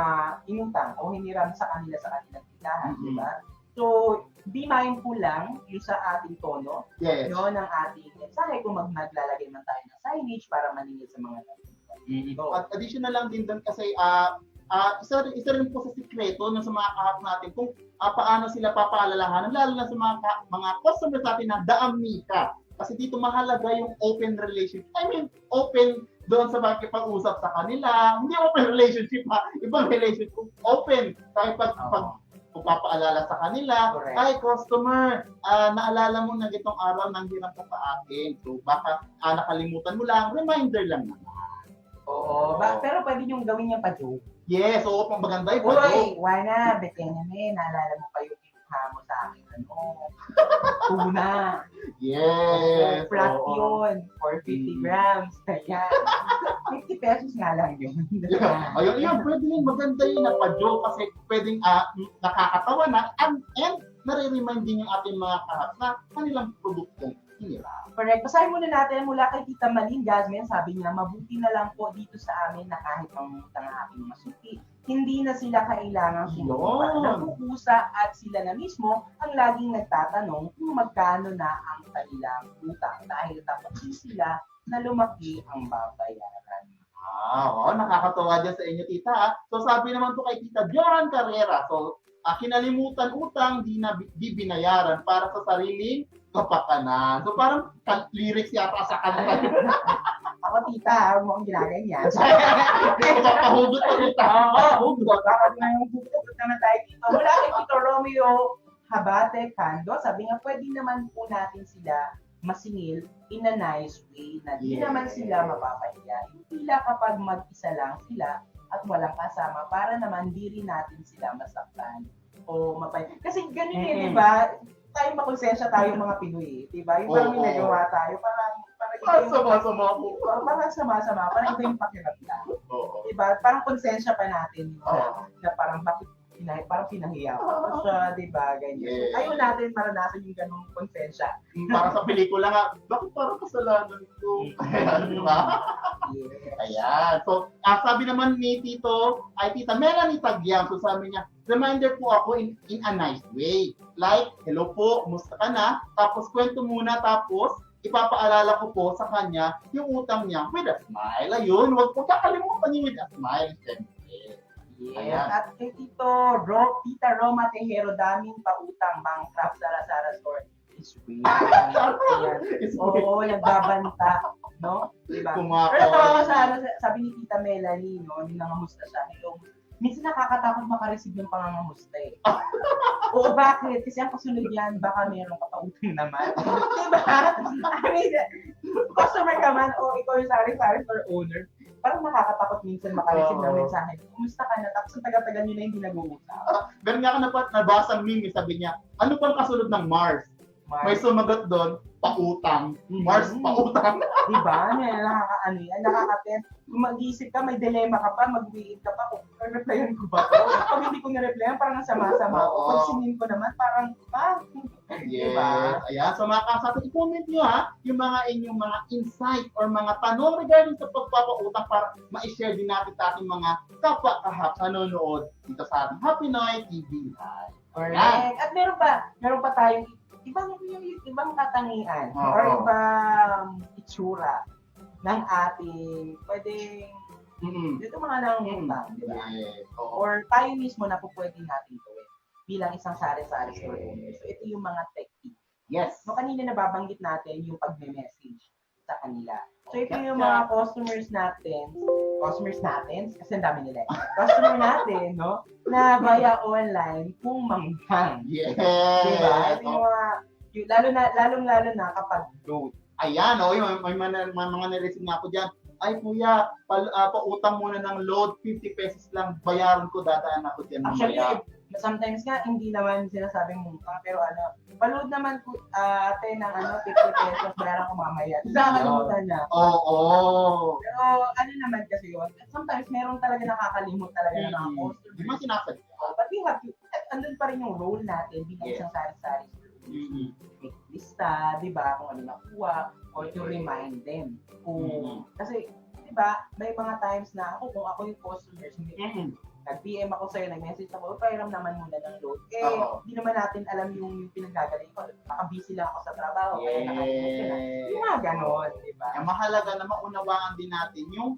inutang o hiniram sa kanilang tindahan, diba? So, be mindful lang yung sa ating tono, Yes. no, ng ating mensahe kung maglalagay man tayo ng signage para maningil sa mga At additional lang din doon kasi isa rin po sa sikreto sa mga kahap natin kung paano sila papaalalahanan, lalo na sa mga customers natin na daamika. Kasi dito mahalaga yung open relationship. I mean, open doon sa makikipag-usap sa kanila. Hindi open relationship ibang relationship. Open. Kahit pag papaalala sa kanila, correct. Ay, customer, naalala mo na itong araw nang hirap ka sa akin. So, baka nakalimutan mo lang, reminder lang naman. Oo. Pero pwede niyong gawin niya pa-joke. Yes, oo, pang maganda yung Uy, wala, Bekeneme, naalala mo pa yung kinuha mo sa akin, tuna. Yes. Flat yun, for 50 grams. Kaya, 50 pesos nga lang yun. Ayun, pwede yun, maganda yun na pa-joke kasi pwedeng nakakatawa na and nare-remind din yung ating mga kahap na kanilang produktong hinira. Correct. Basahin muna natin mula kay Tita Malin Jasmine. Sabi niya, mabuti na lang po dito sa amin na kahit mangutang ang aking masuki, hindi na sila kailangang sumupa. Nakukusa at sila na mismo ang laging nagtatanong kung magkano na ang kanilang utang dahil dapat din sila na lumaki ang babayaran. Nakakatawa dyan sa inyo, tita. So, sabi naman po kay Tita Johan Carrera, so, kinalimutan utang, di binayaran para sa sariling kapakanan. So, parang lyrics yata sa kanta. Ako, tita, huwag mo akong ginaganyan. Papahugot pa, tita. Hugot. Bakit na yung hugot naman tayo dito? Mula kay Tito Romeo Habate Cando, sabi nga, pwede naman po natin sila masingil in a nice way na di naman sila mapapahiya. Tila kapag mag-isa lang sila at walang kasama para naman di rin natin sila masaktan o mapahiya. Kasi ganun di ba? Tayo makonsensya tayo mga Pinoy, di ba? Yung parang ginagawa tayo, parang sama-sama, parang iba yung pakiramdam. Diba? Parang konsensya pa natin na parang bakit parang pinahiya ko siya, diba? Ganyan. Yes. Ayaw natin maranasan yung ganung konsensya. Para sa pelikula nga, bakit parang kasalanan ko? Diba? Yeah. Ayan. So, sabi naman ni Tito, ay Tita Melanie Tagyang, so sabi niya, reminder po ako in a nice way. Like, hello po, musta ka na? Tapos kwento muna, tapos ipapaalala ko po sa kanya yung utang niya with a smile. Ayun, huwag po kakalimutan niyo with a smile. Yes. At kay Tita Roma Tejero, daming pautang, bankrupt, Sara Store. It's real. Oo, nagbabanta. No? Diba? Pero tawa sa sabi ni Tita Melanie, no, yung nangamusta siya. Hello. Minsan nakakatakot makareceive ng pangangamusta eh. Oo, bakit? Kasi ang kasunod yan, baka meron kapautang naman. Diba? I mean, customer ka man o ikaw yung sari-sari store owner, parang nakakatakot minsan makareceive ng mensahe. Kumusta ka na? Tapos ang taga-taga nyo na hindi nag-uusap. Ganun nga ka nabasa ng meme, sabi niya, ano pang kasunod ng Mars? May sumagot doon, pautang. Mars, pautang. Diba? Nakakaano yan, nakaka-tense. Kung mag-iisip ka, may dilema ka pa, mag-wait ka pa, kung replyan ko ba ito? Pag hindi ko na-replyan, parang sama-sama ako. Pag sinin ko naman, parang, Yes. Diba? Ayan, so mga kasama, i-comment nyo yung mga inyong mga insight or mga tanong regarding sa pagpapautang para ma-share din natin sa ating mga kapwa-kahap nanonood dito sa ating Happy Noy TV Live. Correct. At meron pa tayong ibang katangian or ibang itsura ng ating pwedeng dito mga nangungutang, di ba? Yes. Or tayo mismo na po pwede natin gawin bilang isang sari-sari store owner. So ito yung mga technique. Yes. So kanina nababanggit natin yung pagme-message sa kanila. So ito yung mga customers natin, kasi ang dami nila. Customer natin, no, na via online kung manggang. Yes. Diba? Ito yung mga, lalong-lalo na kapag load. Ayan, may mga na-receive nga ako dyan. Ay, kuya, pautang muna ng load, 50 pesos lang, bayaran ko, dadaan ako dyan. Actually, sometimes nga, hindi naman sinasabing mutang, pero paload naman po, ate ng 50 pesos, bayaran ko mamaya. Nakakalimutan na. Oo. Pero naman kasi yun, sometimes meron talaga nakakalimut talaga ng mga customer. Di ba sinasadya? But we have to, andun pa rin yung role natin bilang isang sari-sari. Make lista, di ba, kung ano nakuha, or to remind them. Kasi, di ba, may mga times na kung ako yung customer, nag-PM ako sa'yo, nag-message ako, pairam naman muna ng load. Di naman natin alam yung pinagagaling ko. Naka-busy lang ako sa trabaho, kaya nakalimutan ko na. Yung mga ganon, di ba? Mahalaga na maunawaan din natin yung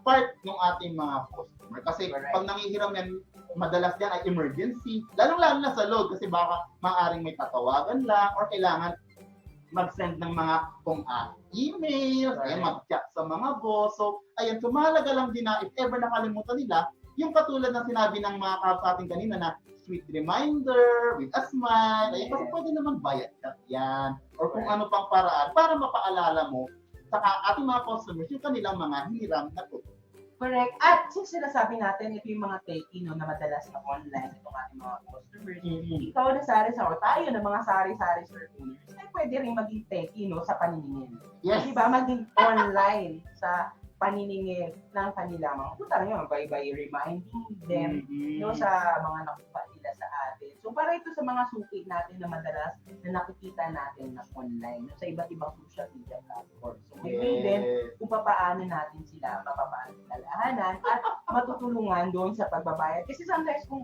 part ng ating mga customer. Kasi pag nangihiram yan, madalas yan ay emergency, lalong-lalo na sa load kasi baka maaaring may tatawagan lang or kailangan mag-send ng mga emails, mag-chat sa mga boss. So, ayan, mahalaga lang din na if ever nakalimutan nila, yung katulad na sinabi ng mga kahap sa atin kanina na sweet reminder, with a smile, ayan, kasi pwede naman bayad ka yan. Or kung ano pang paraan para mapaalala mo sa ating mga customers yung kanilang mga hiniram na tutok. Correct. At since sinasabi natin, ito yung mga take na madalas na online, itong ating mga customers, ikaw na sari-sari, o tayo na mga sari-sari store owners, ay pwede rin maging take sa paniningil. Yes. Diba? Maging online sa paniningil ng kanila mga utang nyo, by reminding them sa mga nakuha nila sa atin. So para ito sa mga suki natin na madalas na nakikita natin na online sa iba't ibang social media platforms. So may way din kung paano natin sila mapapaalalahanan at matutulungan doon sa pagbabayad. Kasi sometimes kung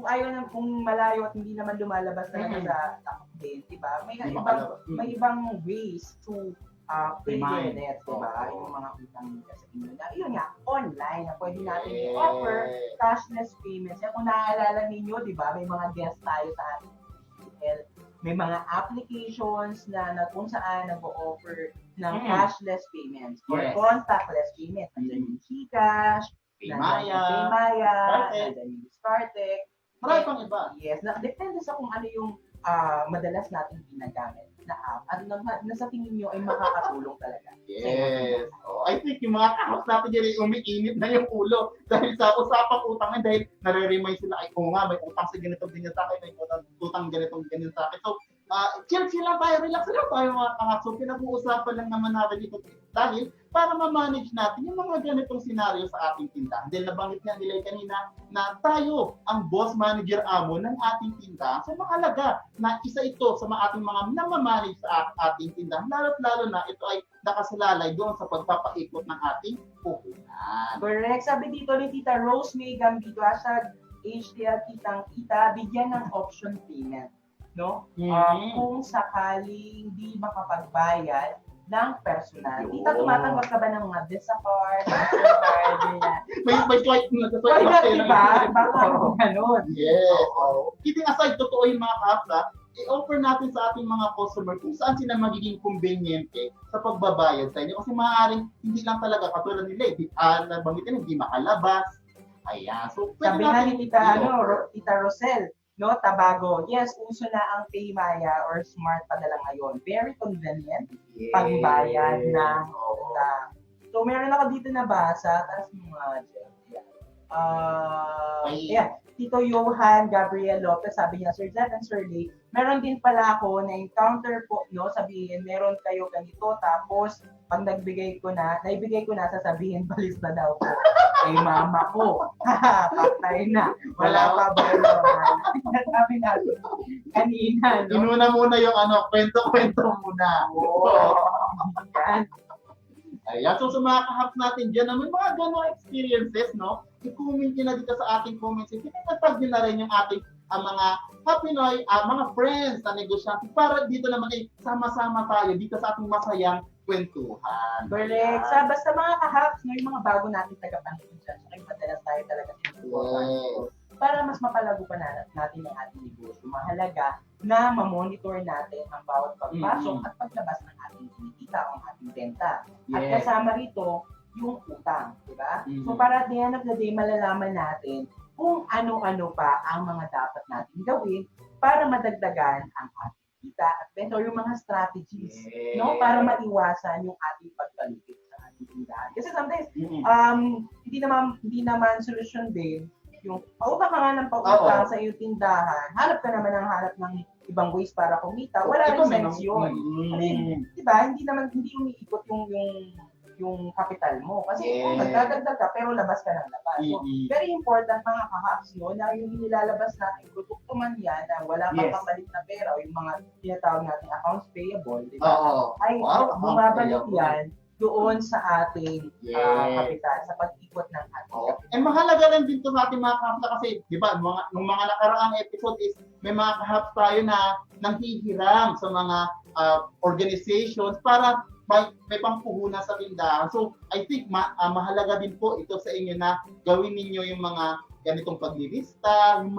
ayaw na, kung malayo at hindi naman lumalabas talaga sa takot din, diba? May ibang ways to pay your debt, diba? Yung mga utang nila sa inyo na, yun nga, online, na pwede natin i-offer cashless payments. Kung naaalala ninyo, diba, may mga guests tayo sa ating PCL. May mga applications na kung saan nag-o-offer ng cashless payments or contactless payments. Nandiyan yung GCash, Paymaya, nandiyan yung Discardtech. Marami pang iba. Yes, depende sa kung ano yung madalas natin ginagamit na app at nasa tingin nyo ay makakatulong talaga. Yes. I think yung mga kahap natin dyan ay umiinit na yung ulo dahil sa usapang utang na dahil nare-remind sila ay kung nga may utang sa ganitong ganyan sa akin, may utang ganitong ganyan sa akin. So, chill lang tayo, relax lang tayo mga kahap. So, pinag-uusapan lang naman natin ito dahil para ma-manage natin yung mga ganitong senaryo sa ating tindahan. Dahil nabanggit nga nila kanina na tayo ang boss manager amo ng ating tindahan. So mahalaga na isa ito sa ating mga namamanage sa ating tindahan. Lalo na ito ay nakasalalay doon sa pagpapaikot ng ating puhunan. Correct. Sabi dito ni Tita Rose May Gambito, #HTL Kitang Kita, bigyan ng option payment. No? Kung sakaling di makapagbayad ng personal. Tita, tumatanggap ka ba ng mga Visa card, Mastercard, ganyan? May swipe na. Why not, diba? Baka ganun. Yes. Keeping aside, totoo yung mga kapsa, i-offer natin sa ating mga customer kung saan sila magiging conveniente sa pagbabayad sa inyo. Kasi maaaring hindi lang talaga katulad nila, nabanggitin, hindi makalabas. Ayan. So, sabi nga ni Tita Rosel, no, Tabago, yes, uso na ang Paymaya or Smart Padala ngayon. Very convenient pagbayad ng utang. So, meron ako dito na basa, tapos mga Tito Johan Gabriel Lopez, sabi niya, Sir Jan and Sir Lee, meron din pala ako na encounter po, no, sabihin, meron kayo ganito, tapos pag naibigay ko na, sasabihin, balis na daw po. Ay mama ko, patay na, wala pa ba yun? Sabi natin kanina, no? Inuna muna yung kwento-kwento muna. Yan. Ayan, so sa mga kahaps natin dyan, may mga gano'ng experiences, no? I-comment nyo na dito sa ating comments. Pinatag nyo na rin yung ating ang mga Pinoy, mga friends na negosyante para dito naman ay sama-sama tayo dito sa ating masayang kwentuhan. Correct. Sa basta mga kahaps, no, yung mga bago natin tagapanood dyan, so kayo madalas tayo talaga sinusuportan. Yes. Para mas mapalago pa natin ang ating negosyo. Mahalaga na ma-monitor natin ang bawat pagpasok at paglabas ng ating kinikita o ang ating benta. At Yes. kasama rito, yung utang, di ba? Mhm. So para at the end of the day, malalaman natin kung ano-ano pa ang mga dapat natin gawin para madagdagan ang ating kita at benta o yung mga strategies, Yes. no? Para maiwasan yung ating pagkalipit sa ating tindahan. Kasi sometimes, hindi naman solusyon din yung pautang ka nga ng pautang sa iyong tindahan, hanap ka naman ng ibang ways para kumita, wala rin sense yun. Kasi, di ba, hindi umiikot yung capital mo. Kasi kung nagdadagdag ka, pero labas ka ng labas. So, very important mga kahaks, no, na yung nilalabas natin, produkto man yan, na wala pang kapalit na pera, o yung mga tinatawag natin accounts payable, di ba? Ay, bumabalik yan doon sa ating kapital, sa pag-ikot ng ating kapital. Mahalaga lang din to sa ating mga kahapsa kasi, di ba, nung mga nakaraang episode is may mga kahapsa tayo na nanghihiram sa mga organizations para may pangpuhunan sa tindahan. So, I think mahalaga din po ito sa inyo na gawin ninyo yung mga ganitong paglilista, yung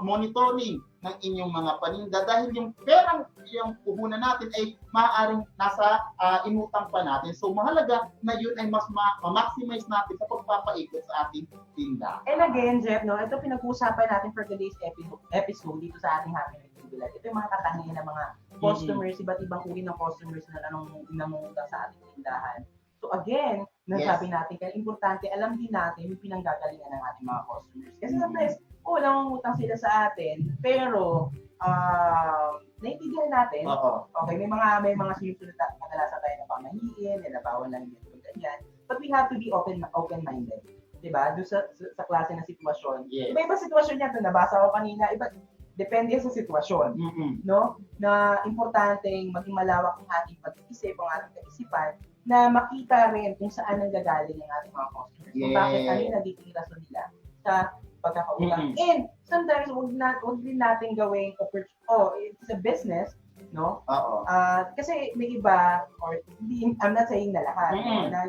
monitoring ng inyong mga paninda dahil yung perang yung puhunan natin ay maaaring nasa inutang pa natin. So, mahalaga na yun ay mas ma-maximize natin sa pagpapaikot sa ating tindahan. And again, Jeff, no, ito pinag-uusapan natin for today's episode dito sa ating Happy Life Village. Ito yung mga katangian ng mga customers, iba't ibang uri ng customers na namumutang sa ating tindahan. So again, nasabi natin, kaya importante, alam din natin yung pinanggagalingan ng ating mga customers. Kasi sometimes, namumutang sila sa atin, pero naiintindihan natin, okay, may mga sinusunod na kadalasan tayo na pamahiin, nilabawal lang yung ganyan. But we have to be open-minded. Diba? Doon sa klase ng sitwasyon. Yes. Iba-iba sitwasyon niya, nabasa ko kanina, depende sa sitwasyon, no? Na importanteng maging malawak ang ating pag-iisip, ang ating kaisipan, na makita rin kung saan nanggagaling ang ating mga customers. Kung bakit nagiging rason nila sa pagkakautang. And sometimes, huwag din natin gawing it's a business, no? Kasi may iba, or I'm not saying na lahat, na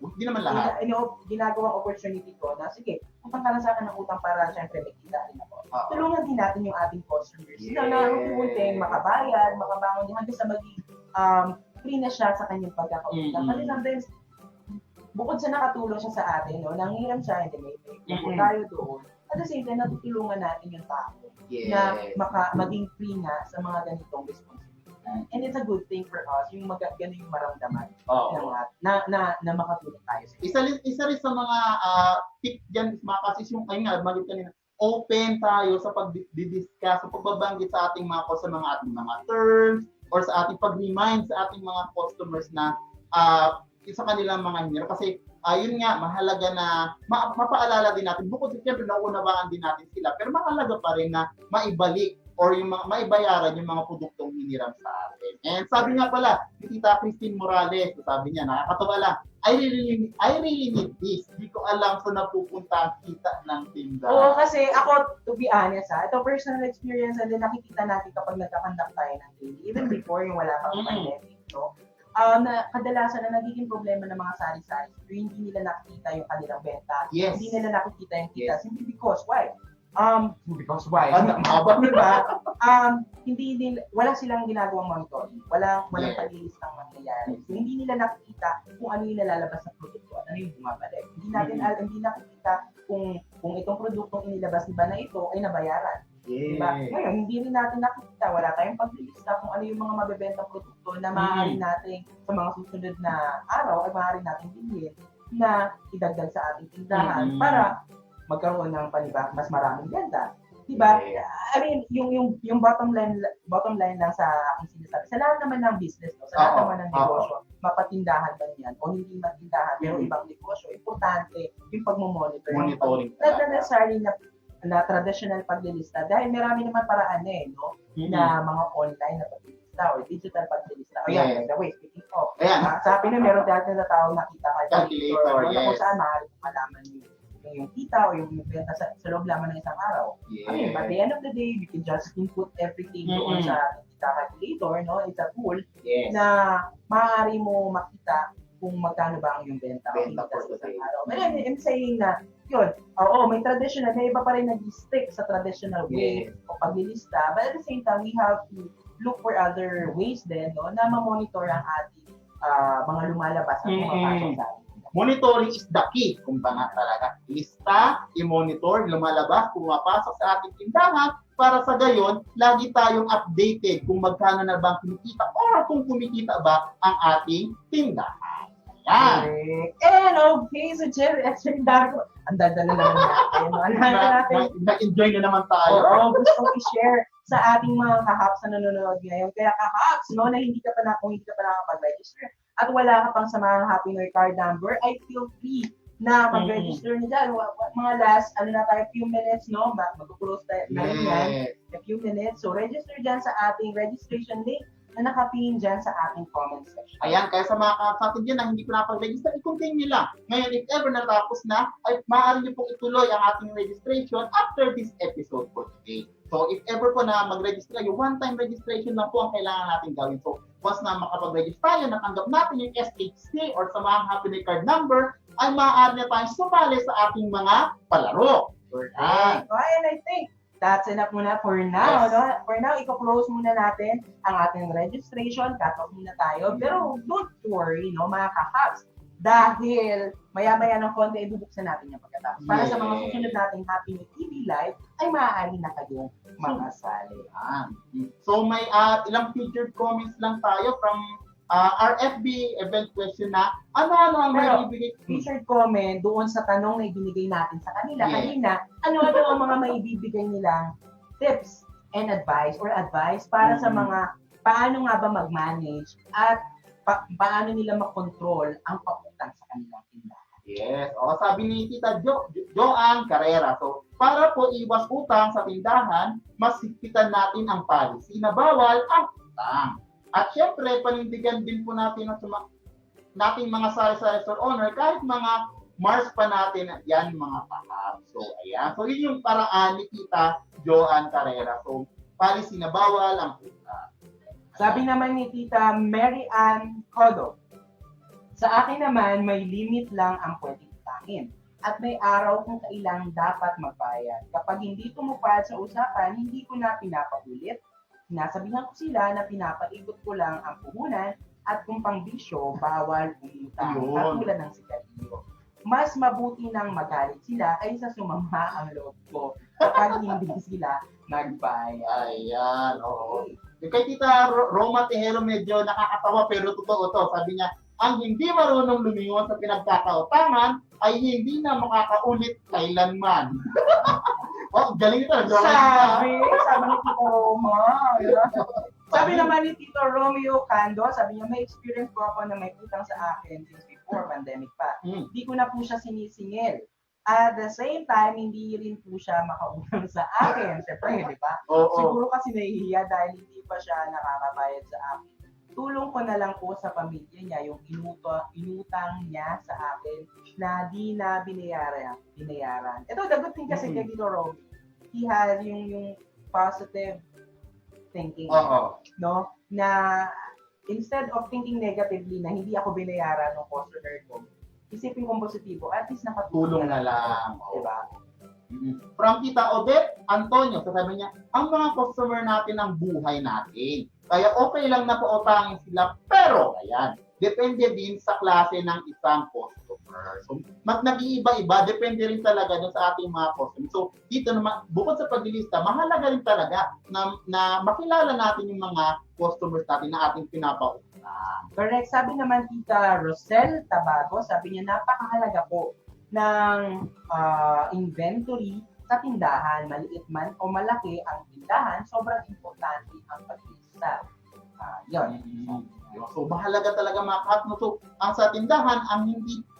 hindi naman lahat. Ginagawang opportunity ko na, sige, utang ka lang sa akin ng utang para syempre may kita rin ako. Tulungan din natin yung ating customers. Na unti-unti makabayad, makabangon din hanggang sa maging free na siya sa kanyang pagkakautang. Kasi sometimes, bukod sa nakatulong siya sa atin, no, nanghiram siya, hindi may tayo doon. At the same time, natutulungan natin yung tao na maging free na sa mga ganitong responsibility. And it's a good thing for us, yung ganun yung maramdaman na makatulong tayo. Isa rin sa mga tip dyan, mga kasis, yung maging kanina, open tayo sa pag-discuss, sa pagbabanggit sa ating sa ating mga terms, or sa ating pag-remind sa ating mga customers na sa kanilang mga hirap. Kasi yun nga, mahalaga na mapaalala din natin, bukod sa siyempre nauunawaan din natin sila, pero mahalaga pa rin na maibalik or yung maibayaran yung mga produktong hiniram sa atin. And sabi nga pala, ni Tita Christine Morales, sabi niya, nakakatawa lang, I really need this. Hindi ko alam saan napupunta ang kita ng tindahan. Oo, kasi ako, to be honest, ito personal experience na din nakikita natin kapag nagkakandak tayo ng daily, even before yung wala pang pandemic, no? Na kadalasan na nagiging problema ng mga sari-sari, hindi nila nakikita yung kanilang benta, hindi nila nakikita yung kita, simply because, why? Because why? Diba? Wala silang ginagawang monitoring. Walang paglilistang mangyayari. So, hindi nila nakikita kung ano yung nalalabas na produkto at ano yung bumabalik. Hindi nakikita kung itong produktong inilabas ba na ito ay nabayaran. Diba? Ngayon, hindi rin natin nakikita, wala tayong paglilista kung ano yung mga mabebentang produkto na maaari natin sa mga susunod na araw ay maaari natin bilhin na idagdag sa ating tindahan para magkaroon ng mas maraming benta. Diba? I mean, yung bottom line lang sa aking sinasabi. Sa lahat naman ng business, no? Sa lahat naman ng negosyo, mapatindahan man yan o hindi matindahan, pero ibang negosyo, importante yung pagmumonitor. Monitoring. Not necessarily na traditional paglilista dahil marami naman paraan no? Na mga online na paglilista o digital paglilista. By the way, speaking of, sa akin na meron dati na tawag nakita calculator. Na kung saan maaari kong malaman yung kita o yung benta sa loob lamang ng isang araw. Yes. I mean, by the end of the day, we can just input everything doon sa ating kita calculator, no? It's a tool Yes. na maaari mo makita kung magkano ba ang yung benta o Benta kita for sa isang today. araw. But I'm saying na, yun, oo, may traditional, may iba pa rin nag-stick sa traditional way o paglilista, but at the same time, we have to look for other ways din, no, na ma-monitor ang ating mga lumalabas at pumapasok sa atin. Monitoring is the key. Kung ba nga talaga, lista, i-monitor, lumalabas, pumapasok sa ating tindahan, para sa gayon, lagi tayong updated kung magkano na bang kumikita or kung kumikita ba ang ating tindahan. Yan. And okay, so Jerry, actually, ang dadala naman natin. Na-enjoy na naman tayo. Oo, gusto kong i-share sa ating mga kahaps na nanonood ngayon. Kaya kahaps, no, na kung hindi ka pa nakapag-register at wala ka pang sa mga Happy New Year card number, I feel free na mag-register na dyan. Mga last, na tayo, few minutes, no? Mag-close tayo na rin yan. A few minutes. So, register dyan sa ating registration link na nakapin dyan sa ating comment section. Ayan, kaya sa mga kapatid dyan na hindi pa napag-register, i-continue lang. Ngayon, if ever natapos na, ay maaari niyo pong ituloy ang ating registration after this episode for today. So, if ever po na mag-register kayo, one-time registration lang po ang kailangan natin gawin. So, once na makapag-register tayo, natanggap natin yung SHC or sa mga Happy New Year card number, ay maaari na tayong sumali sa ating mga palaro. And I think that's enough muna for now. Yes. No? For now, i-close muna natin ang ating registration. Cut off muna tayo. Pero don't worry, no, mga kahaps. Dahil maya-maya ng konti, ibubuksan natin yung pagkatapos. Para sa mga susunod nating Happy New TV Live, ay maaari na kayong makasali. So may ilang featured comments lang tayo from our FB event question na ano ang Pero, maibigay? featured comment doon sa tanong na ibinigay natin sa kanila. Yes. Kanina, ano-ano ang mga maibibigay nilang tips and advice para sa mga paano nga ba mag-manage at paano nila makontrol ang pautang sa kanilang tindahan. Yes. O, sabi ni Tita Joanne Carrera. So, para po iwas utang sa tindahan, mas higpitan natin ang policy na bawal ang utang. At syempre, panindigan din po natin ang nating mga sari-sari store owner kahit mga Mars pa natin yan mga kahap. So, ayan. So, yun yung paraan ni Tita Joanne Carrera. So, policy na bawal ang utang. Sabi naman ni Tita Mary Ann Codo, sa akin naman, may limit lang ang pwedeng utangin. At may araw kung kailang dapat magbayad. Kapag hindi tumupad sa usapan, hindi ko na pinapaulit. Sinasabihan ko sila na pinapaikot ko lang ang puhunan at kung pang-bisyo, bawal umutang. Katulad ng sigarilyo. Mas mabuti nang magalit sila kaysa sumama ang loob ko kapag hindi sila nagbayad. Ayan, oo. Kay Tita Roma Tejero medyo nakakatawa pero totoo to. Sabi niya, ang hindi marunong lumingon sa pinagkakautangan ay hindi na makakaulit kailanman. Oh, galing ito. Sabi ni Tito Roma. Sabi naman ni Tito Romeo Cando, sabi niya, may experience po ako na may utang sa akin since before pandemic pa. Hindi ko na po siya sinisingil. At the same time, hindi rin po siya makautang sa akin. Siyempre, di ba? Siguro kasi nahihiya dahil hindi pa siya nakakabayad sa akin. Tulong ko na lang po sa pamilya niya yung inutang niya sa akin na di na binayaran. Ito, the good thing kasi kay Tito Romy, he has yung positive thinking. No? Na instead of thinking negatively na hindi ako binayaran ng customer ko, isipin kong positibo, at least nakatulong na lang. Diba? From Tita Odette Antonio, sabi niya, ang mga customer natin ang buhay natin. Kaya okay lang na pautangin sila, pero ayan, depende din sa klase ng isang customer. So, nag-iiba-iba, depende rin talaga dun sa ating mga customer. So, dito naman, bukod sa paglilista, mahalaga rin talaga na makilala natin yung mga customers natin na ating pinapautang. Correct. Sabi naman Tita Rosel Tabago, sabi niya, napakahalaga po ng inventory sa tindahan, maliit man o malaki ang tindahan, sobrang importante ang paglista. Yun. So, mahalaga talaga mga katno. So, ang sa tindahan, ang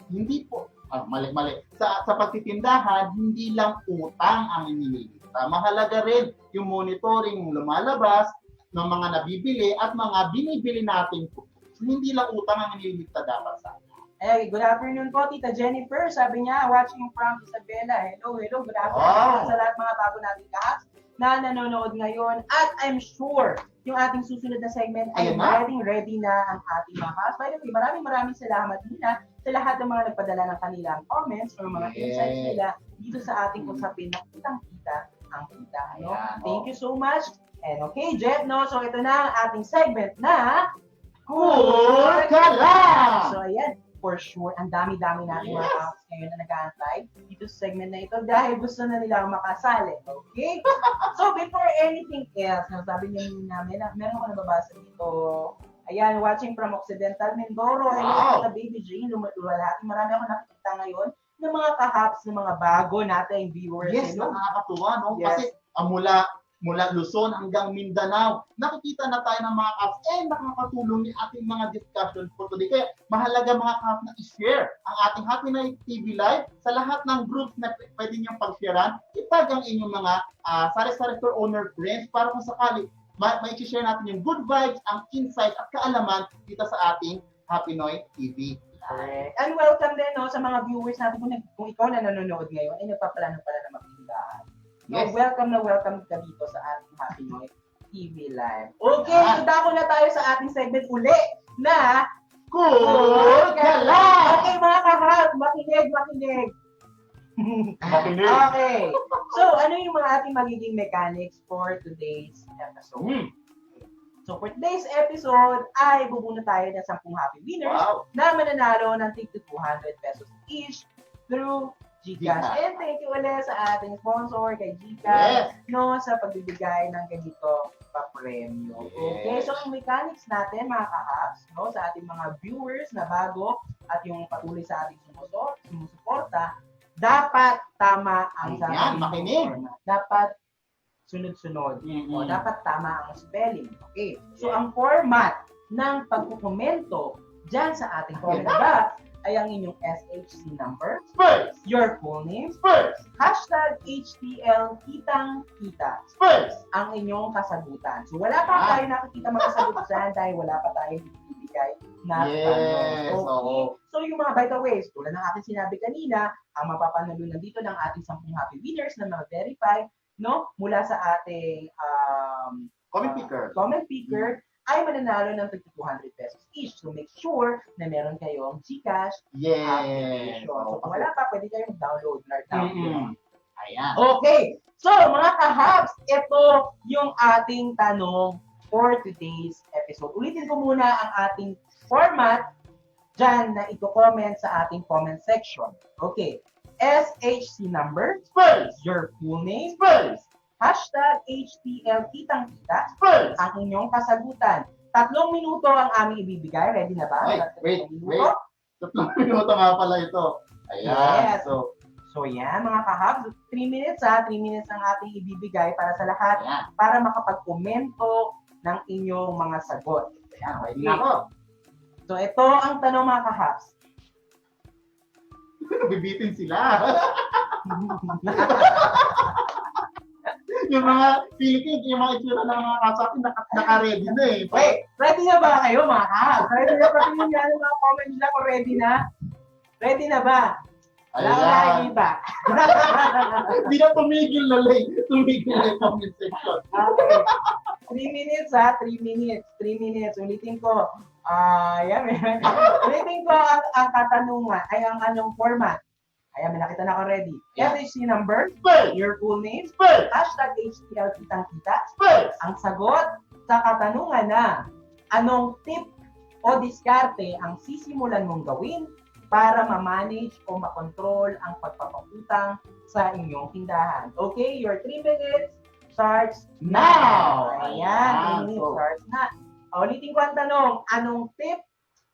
hindi po, mali. Sa pagtitindahan, hindi lang utang ang inililista. Mahalaga rin yung monitoring lumalabas ng mga nabibili at mga binibili natin po. So, hindi lang utang ang inililista dapat sa atin. Ay, good afternoon po, Tita Jennifer. Sabi niya, watching from Isabela. Hello, hello. Good afternoon Wow. sa lahat mga bago nating kahas na nanonood ngayon. At I'm sure yung ating susunod na segment ay Ayun na. ready na ang ating mga kahas. By the way, maraming salamat nila sa lahat ng mga nagpadala ng kanilang comments or mga insights nila dito sa ating usapin na kitang-kita ang kita. No? Ayan, Thank you so much. And okay, Jet, no? So ito na ang ating segment na Cool ka lang! So ayan, for sure, ang dami-dami natin mga accounts ngayon na nag-aantay dito sa segment na ito dahil gusto na nilang makasali. Okay? So before anything else, sabi niyo namin, meron ko nababasa dito. Ayan, watching from Occidental Mindoro. Hello, Wow. sa Baby Jane, lumalati. Marami ako nakikita ngayon ng mga kahaps, ng mga bago nating viewers. Yes, Hello. nakakatuwa, no? Yes. Kasi mula Luzon hanggang Mindanao, nakikita na tayo ng mga caps nakakatulong yung ating mga discussion for today. Kaya mahalaga mga caps na i-share ang ating Happy Night TV Live sa lahat ng groups na pwede niyong pag-sharean. Itag ang inyong mga sari-sari store owner friends para kung sakali may i-share natin yung good vibes, ang insights at kaalaman dito sa ating Happy Night TV. And welcome din no, sa mga viewers natin kung ikaw na nanonood ngayon ay nagpaplano pala na magtindahan. Yes. So, welcome ka dito sa ating Happy Noise TV Live. Okay, dako na tayo sa ating segment uli na Cool ka lang! Okay mga kahal, makinig. Makinig. Okay. So, ano yung mga ating magiging mechanics for today's episode? So, for today's episode ay bubuna tayo ng 10 happy winners Wow. na mananalo ng tig 200 pesos each through GCash. GCash. And thank you ulit sa ating sponsor kay GCash Yes. no, sa pagbibigay ng ganito pa-premyo. Okay, Yes. so ang mechanics natin mga kahaps, no, sa ating mga viewers na bago at yung patuloy sa ating sumusuporta, dapat tama ang Ayan, sasabihin makinig. mo. Dapat sunod-sunod. Mhm. O, dapat tama ang spelling. Okay. So, ang format ng pagkukomento dyan sa ating comment box ay ang inyong SHC number, Spurs! your full name, Spurs! hashtag HTL Kitang Kita, Spurs! ang inyong kasagutan. So, wala pa tayo nakikita mga sagot dyan dahil wala pa tayo ibibigay na Yes, tanong. Okay. oo. So, yung mga by the way, tulad ng ating sinabi kanina, ang mapapanalunan dito ng ating 10 happy winners na mga verified, no, mula sa ating Comment picker. comment picker, ay mananalo ng 200 pesos each. So make sure na meron kayong GCash Yes. application. So kung wala pa, pwede kayong download. Ayan. Okay. So mga kahabs, ito yung ating tanong for today's episode. Ulitin ko muna ang ating format dyan na i-comment sa ating comment section. Okay. SHC number, Spurs! your full name, Spurs! hashtag HTL Kitang Kita, Spurs! ang inyong kasagutan. 3 minuto ang aming ibibigay. Ready na ba? Wait. 3 minuto? 3 minuto nga pala ito. Ayan. Yes. So, yan, mga kahabs. 3 minutes 3 minutes ang ating ibibigay para sa lahat ayan. para makapag-komento ng inyong mga sagot. Ayan, ready na ako. So ito ang tanong mga kahabs. Bibitin sila. Yung mga Philippines, yung mga itsura ng mga kasakin, naka-ready na eh. Wait, ready na ba kayo mga kahabs? Ready na ba? Tingnan niyo yung mga comment nila kung ready na? Ready na ba? Wala ko Ayan. nakikita. Hindi na tumigil na lang. Tumigil na yung comment section. Okay. 3 minutes 3 minutes. 3 minutes. Ulitin ko. Yan. Ulitin ko ang katanungan ay ang anong format. Ayan, may nakita na ako ready. Yeah. SHC number, Spurs! your full name, Spurs! hashtag HTL Kitang Kita. Spurs! Ang sagot sa katanungan na anong tip o diskarte ang sisimulan mong gawin para ma-manage o makontrol ang pagpapakutang sa inyong tindahan. Okay, your 3 minutes starts now. Ayan, 3 minutes starts na. Ulitin ko ang tanong, anong tip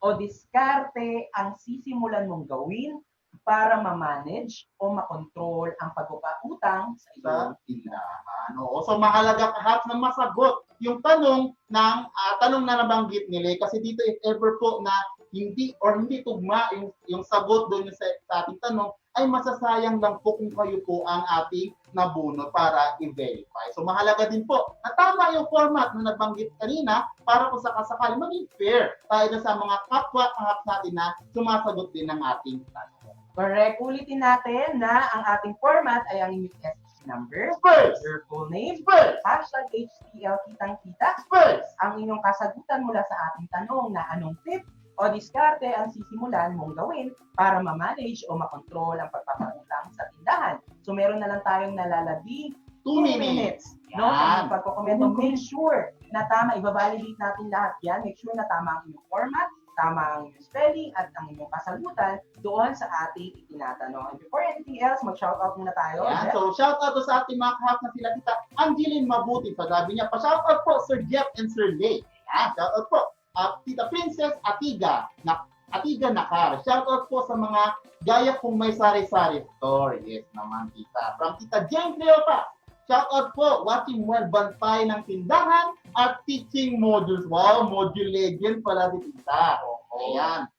o diskarte ang sisimulan mong gawin para ma-manage o makontrol ang pagpapautang sa Sa iyong tindahan. Oo. So, mahalaga kahap na masagot yung tanong na nabanggit nila. Kasi dito, if ever po na hindi tugma yung sagot doon sa ating tanong, ay masasayang lang po kung kayo po ang ating nabunot para i-verify. So mahalaga din po na tama yung format na nabanggit kanina para kung sakasakali maging fair tayo na sa mga kapwa-kahap natin na sumasagot din ng ating tanong. Correct. Ulitin natin na ang ating format ay ang inyong SSC number, First, your full name, first, hashtag HTL kitang-kita, first, ang inyong kasagutan mula sa ating tanong na anong tip o diskarte ang sisimulan mong gawin para ma-manage o makontrol ang pagpapautang sa tindahan. So meron na lang tayong nalalabing 2 minutes. No? Yan. Ang pagkokomento, make sure na tama, i-validate natin lahat yan. Make sure na tama ang inyong format, tama ang inyong spelling, at ang inyong kasagutan doon sa ating itinatanong. And before anything else, mag-shoutout muna tayo. Yan. Jeff. So, shoutout to sa ating mga kahap na sila Tita Angeline Mabuti. Sabi niya, pa-shoutout po Sir Jeff and Sir Lay. Yan. Shoutout po. Tita Princess Atiga Nakar. Shoutout po sa mga gaya kong may sari-sari store. Yes naman, Tita. From Tita Jane Cleopa. Shoutout po, watching well bantay ng tindahan at teaching modules. Wow, module legend pala si Tita. Ayan.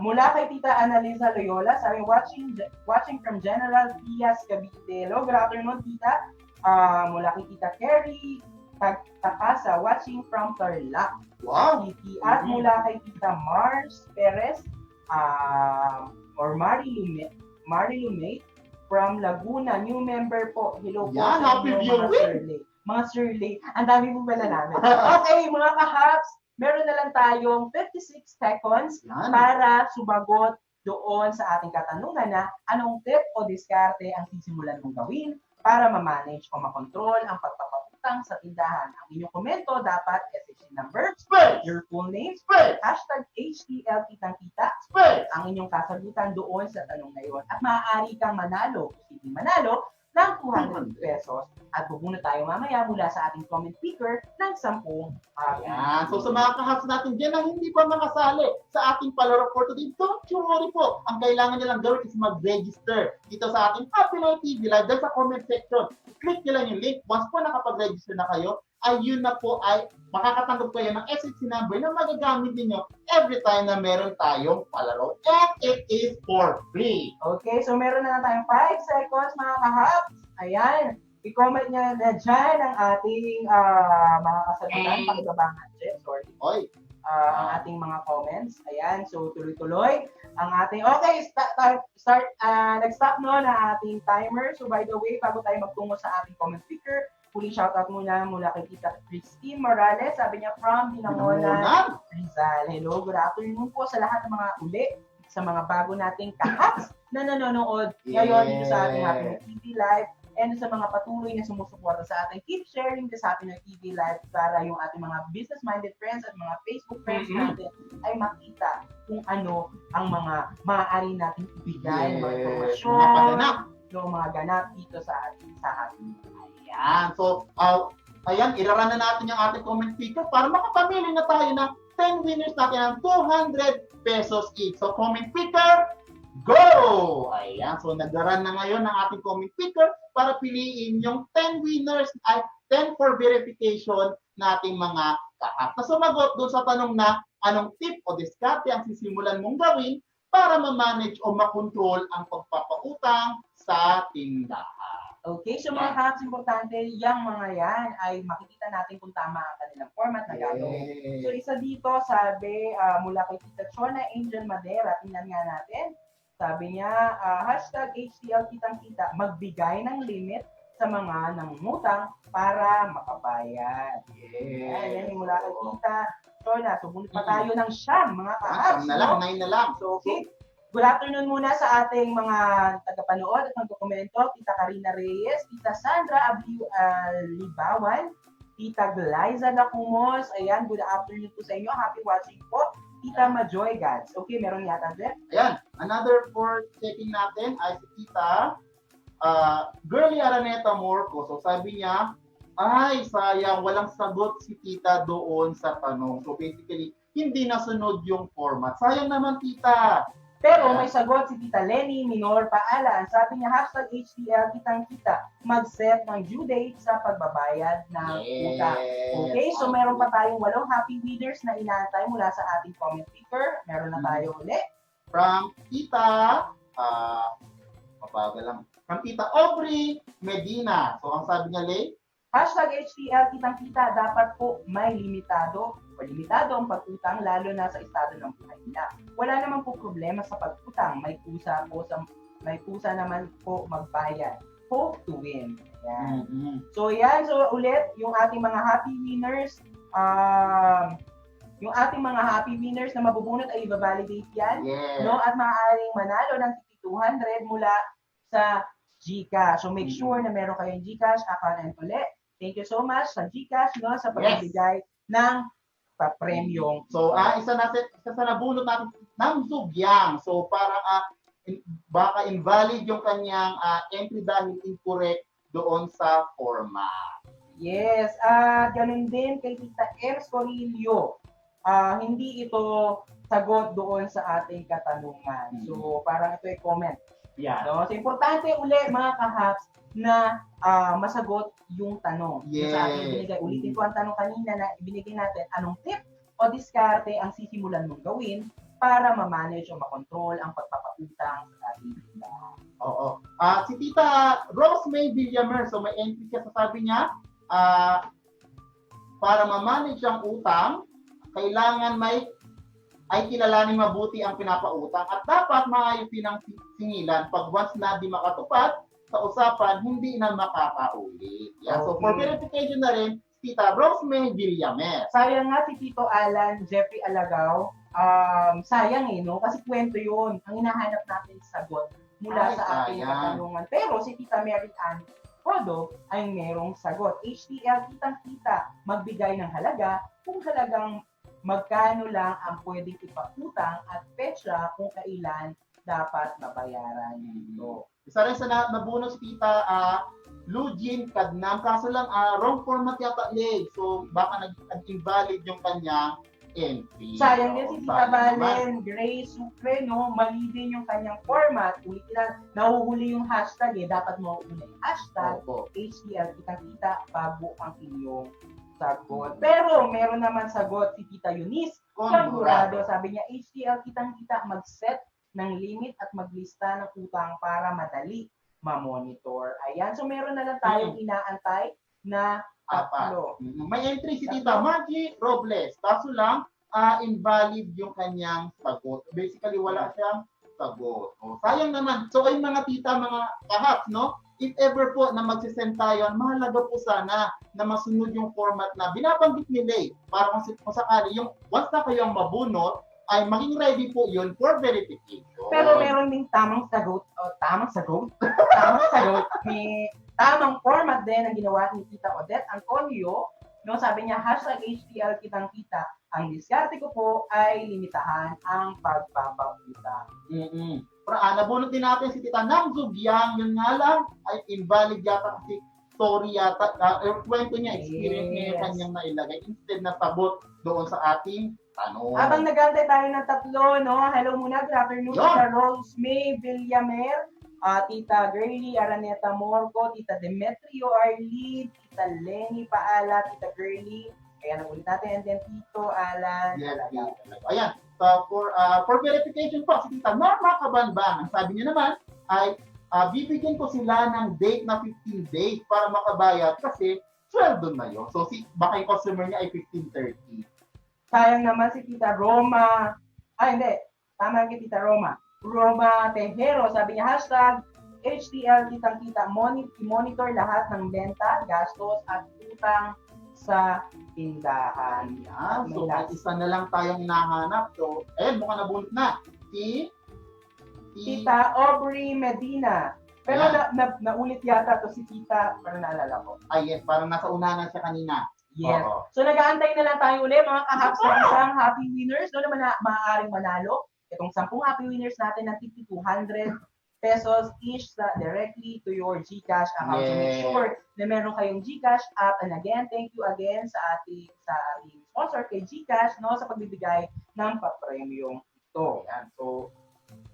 Mula kay Tita Annalisa Loyola, sabi watching from General Diaz Cavite. Hello, good afternoon, Tita. Mula kay Tita Kerry Takasa, watching from Tarlac. Wow. Titi. At mula kay Tita Mars Perez, or Mari Lumate from Laguna, new member po. Hello po Yan, sa happy inyo, viewing. Mga Sirley. Ang dami po pala namin. Okay, mga kahaps, meron na lang tayong 56 seconds Yan. para sumagot doon sa ating katanungan na anong tip o diskarte ang sisimulan mong gawin para ma-manage o makontrol ang pagpapakutang sa tindahan. Ang inyong komento dapat SSC number, Space. your full name, Space. hashtag HTL kitang-kita, Space. ang inyong kasagutan doon sa tanong na iyon. At maaari kang manalo, hindi manalo, ng 200 pesos. At bubunot tayo mamaya mula sa ating comment picker ng 10 Ayan. So sa mga kahats natin dyan na hindi pa makasali sa ating palaro for today, don't you worry po. Ang kailangan nyo lang gawin is mag-register dito sa ating Happy Life TV Live dyan sa comment section. Click nyo lang yung link. Once po nakapag-register na kayo, ay yun na po ay makakatanggap kayo ng SSC number na magagamit niyo every time na meron tayong palaro. And it is for free. Okay, so meron na tayong 5 seconds mga kahaps. Ayan, i-comment nyo na dyan ang ating mga kasagutan. Pakibabangan, Jeff, sorry. Oy. Ang ating mga comments. Ayan, so tuloy-tuloy ang ating, okay, nag-stop no na ating timer. So by the way, bago tayo magtungo sa ating comment picker, huling shoutout mula kay Tita Christine Morales. Sabi niya from Binangonan, Rizal. Hello, good afternoon po sa lahat ng mga uli, sa mga bago nating kahaps na nanonood ngayon dito sa ating Happy TV Live, and sa mga patuloy na sumusuporta sa atin. Keep sharing this Happy TV Live para yung ating mga business-minded friends at mga Facebook friends natin ay makita kung ano ang mga maaari natin ibigay, mga informasyon, yung mga ganap dito sa ating Happy. Ayan. So, ayan, irarun na natin yung ating comment picker para makapamili na tayo ng 10 winners natin ng 200 pesos each. So, comment picker, go! Ayan. So, nag-run na ngayon ng ating comment picker para piliin yung 10 winners ay 10 for verification nating mga kahap. Na sumagot doon sa tanong na anong tip o diskarte ang sisimulan mong gawin para ma-manage o makontrol ang pagpapautang sa tindahan. Okay, so mga kahaps, importante, yung mga yan ay makikita natin kung tama ang kanilang format na gagawin. So isa dito, sabi, mula kay Tita Chona Angel Madera, tingnan nga natin. Sabi niya, hashtag HTL kitang-kita, magbigay ng limit sa mga nangungutang para makabayad. Yan yung mula kay Tita Chona. So bunot pa tayo ng siyam, mga kahaps. 9 na lang. So okay. Good afternoon muna sa ating mga tagapanood at magdokumento, Tita Karina Reyes, Tita Sandra Libawan, Tita Glyza Lacumos, ayan, good afternoon po sa inyo, happy watching po, Tita Majoy Gads. Okay, meron yata, Jeff? Ayan, another for checking natin ay si Tita Girlie Araneta Morco. So sabi niya, ay sayang, walang sagot si Tita doon sa tanong. So basically, hindi nasunod yung format. Sayang naman, Tita. Pero Yeah. may sagot si Tita Lenny Minor Paalan. Sabi niya, hashtag HTL kitang kita. Mag-set ng due date sa pagbabayad ng utang. Okay, so meron pa tayong 8 happy winners na inaantay mula sa ating comment picker. Meron na tayo ulit. From Tita, mabagal lang. From Tita Aubrey Medina. So, ang sabi niya, Lay, Hashtag HTL kitang kita, dapat po may limitado ang pag-utang lalo na sa estado ng buhay nila. Wala naman po problema sa pag-utang, may pusa naman po magbayad. Hope to win. Yan. So yan, so ulit yung ating mga happy winners, na mabubunot ay i-validate yan, yes. no? At maaaring manalo ng 200 mula sa GCash. So make sure na meron kayong GCash account and ulit. Thank you so much sa GCash, no, sa pagbibigay ng pa-premyong. So, isa sa nabunot natin ng Zugyang. So, parang baka invalid yung kanyang entry dahil incorrect doon sa format. Yes, ganun din kay Tita Ems Corillo. Hindi ito sagot doon sa ating katanungan. So, parang ito ay comment. Yeah. No? So, importante ulit mga kahaps na masagot yung tanong. Yes. Sa ating binigay. Ulitin ko ang tanong kanina na ibinigay natin, anong tip o diskarte ang sisimulan mong gawin para ma-manage o makontrol ang pagpapautang sa ating tindahan. Oo. Si Tita Rose May Villamer, so may entry siya sa sabi niya, para ma-manage ang utang, kailangan ay kilalanin mabuti ang pinapautang at dapat maayusin ang singilan pag once na di makatupad sa usapan, hindi na makakaulit. Yeah. So, for verification na rin, Tita Rose May Villamer. Sayang nga si Tito Alan, Jeffrey Alagaw, sayang no? Kasi kwento yun. Ang hinahanap natin sagot mula sa ating katanungan. Pero si Tita Mary Ann Podo ay merong sagot. HTL kitang-kita, magbigay ng halaga kung halagang magkano lang ang pwedeng ipakutang at petsa kung kailan dapat mabayaran nito. Isa rin sa nabunot si Tita Lugin Kadnam, kaso lang wrong format yata leg. So baka nag-invalid yung kanyang entry. Sayang din si Tita Valen Grace Sucre, no? Mali din yung kanyang format. Ulitin na, nahuhuli yung hashtag dapat mo una yung hashtag HTL kitang-kita bago ang inyong sagot. Pero meron naman sagot si Tita Eunice Condurado. Sabi niya, HTL kitang-kita, mag-set ng limit at maglista ng utang para madali ma-monitor. Ayan. So meron na lang tayong inaantay na tatlo. May entry si Tita Margie Robles. Kaso lang, invalid yung kanyang sagot. Basically, wala siyang sagot. Sayang naman. So, ay mga tita, mga kahaps, no? If ever po na magsisend tayo, mahalaga po sana na masunod yung format na binabanggit nila para kung sakali, yung once na kayong mabunot, ay maging ready po yun for verification. Pero meron ding tamang sagot. May tamang format din ang ginawa ni Tita Odette Antonio. No, sabi niya, hashtag HTL kitang-kita. Ang diskarte ko po ay limitahan ang pagpapautang. Nabunot din natin si Tita Namzug Yang, yun nga lang, ay invalid yata kasi story yata, kwento niya, experience niya yung kanyang nailagay instead na sagot doon sa ating tanong. Habang nag-antay tayo ng tatlo, no? Hello muna, good afternoon, Tita Rose May Villamer, Tita Girlie Araneta Morco, Tita Demetrio Arlid, Tita Lenny Paala, Tita Girlie. Kaya nagulit natin, and then Tito Alan. Yes, ayan. So, for verification po, si Tita Norma Kabanbang, ang sabi niya naman ay bibigyan ko sila ng date na 15 days para makabayad kasi sweldo na yun. So, baka yung customer niya ay 15:30. Sayang naman si Tita Roma. Hindi. Tama yung Tita Roma. Roma Tejero, sabi niya, hashtag HTL kitang-kita, monitor lahat ng benta, gastos at utang sa tindahan. So, isa na lang tayong nahanap. So, mukhang nabunot na. Tita Aubrey Medina. Pero naulit yata to si Tita, para naalala ko. Yes, parang nasa unahan siya kanina. Yes. So, nag-aantay na lang tayo ulit, mga kahaps na isang happy winners. Doon naman maaaring manalo. Itong 10 happy winners natin ng 200 pesos each directly to your GCash account. So make sure na meron kayong GCash app. And again, thank you again sa ating sponsor kay GCash, no, sa pagbibigay ng pa-premium ito. Ayan. So,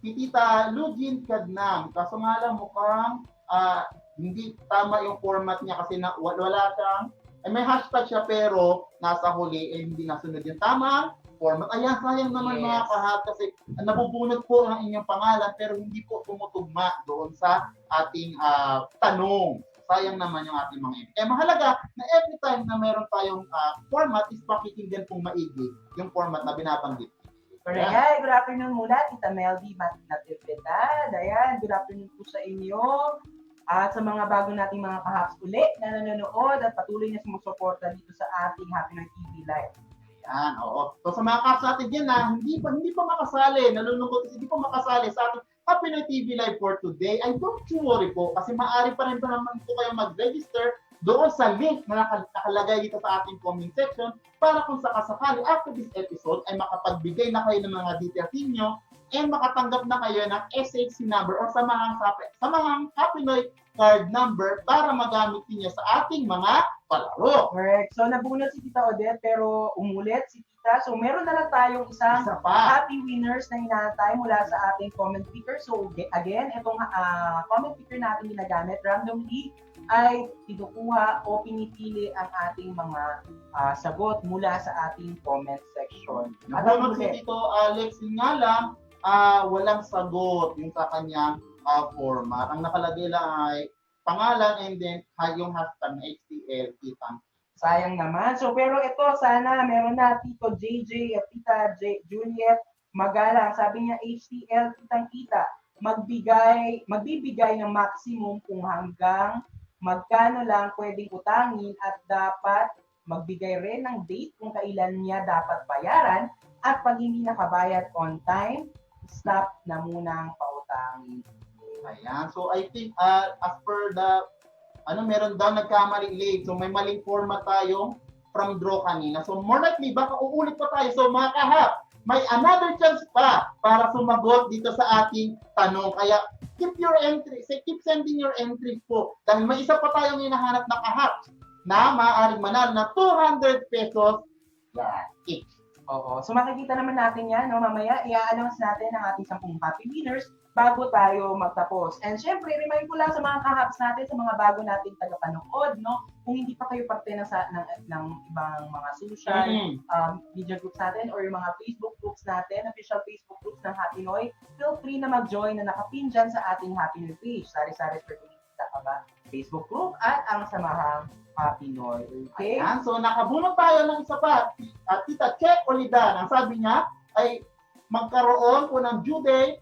si Tita Lugin Cadnam. Kaso nga lang mukhang hindi tama yung format niya kasi wala siyang, may hashtag siya pero nasa huli hindi nasunod yung tamang format. Ayan, sayang naman mga kahap kasi nabubunot po ang inyong pangalan pero hindi po tumutugma doon sa ating tanong. Sayang naman yung ating mga ibig. Mahalaga na every time na meron tayong format is pakikinggan pong maigi yung format na binabanggit. Correct. Hi, good afternoon mula, Tita Meldy Natividad. Ayan, good afternoon po sa inyo. At sa mga bago nating mga kahaps uli na nanonood at patuloy na sumusuporta dito sa ating Happy Noy TV Live. Ayan, oo. So sa mga kahaps natin dyan na hindi pa makasali, nalulungkot kasi hindi pa makasali sa ating Happy Noy TV Live for today, ay don't you worry po kasi maaari pa rin pa naman po kayo mag-register doon sa link na nakalagay dito sa ating comment section para kung sakasakali after this episode ay makapagbigay na kayo ng mga details ninyo and makatanggap na kayo ng SHC number o samahang Happy Noy card number para magamit niyo sa ating mga palaro. Correct. So nabunot si Tita Odette pero umulit si Tita. So meron na lang tayong isang happy winners na hinahantay mula sa ating comment picker. So again, itong comment picker natin ginagamit randomly ay tinukuha o pinipili ang ating mga sagot mula sa ating comment section. Nabunot si Tito Alex nga lang, walang sagot yung sa kanyang format. Ang nakalagay lang ay pangalan and then yung hashtag na HTL Kitang. Sayang naman. So pero ito sana meron na Tito JJ at Tita Juliet Magalang. Sabi niya HTL Kitang Kita. Magbibigay ng maximum kung hanggang magkano lang pwedeng utangin at dapat magbigay rin ng date kung kailan niya dapat bayaran at pag hindi nakabayad on time, stop na munang pautangin. Ayan. So I think as per the meron daw nagkamali late. So may maling format tayo from draw kanina. So more likely baka uulit pa tayo. So mga kahap, may another chance pa para sumagot dito sa ating tanong. Kaya keep sending your entries po. Dahil may isa pa tayong hinahanap na kahap na maaaring manalo na 200 pesos each. Oo. So makikita naman natin yan, no? Mamaya i-announce natin ang ating 10 happy winners bago tayo magtapos. And syempre, remind ko lang sa mga kahaps natin, sa mga bago nating tagapanood, no? Kung hindi pa kayo parte ng ibang mga social media groups natin or yung mga Facebook groups natin, official Facebook groups ng Happy Noy, feel free na mag-join na nakapin dyan sa ating Happy Noy page. Sari-sari Fertility Facebook group at ang Samahang Happy Noy. Okay? Ayan. So nakabunot tayo ng isa pa. At Tita Che Olidan, ang sabi niya ay magkaroon po ng due date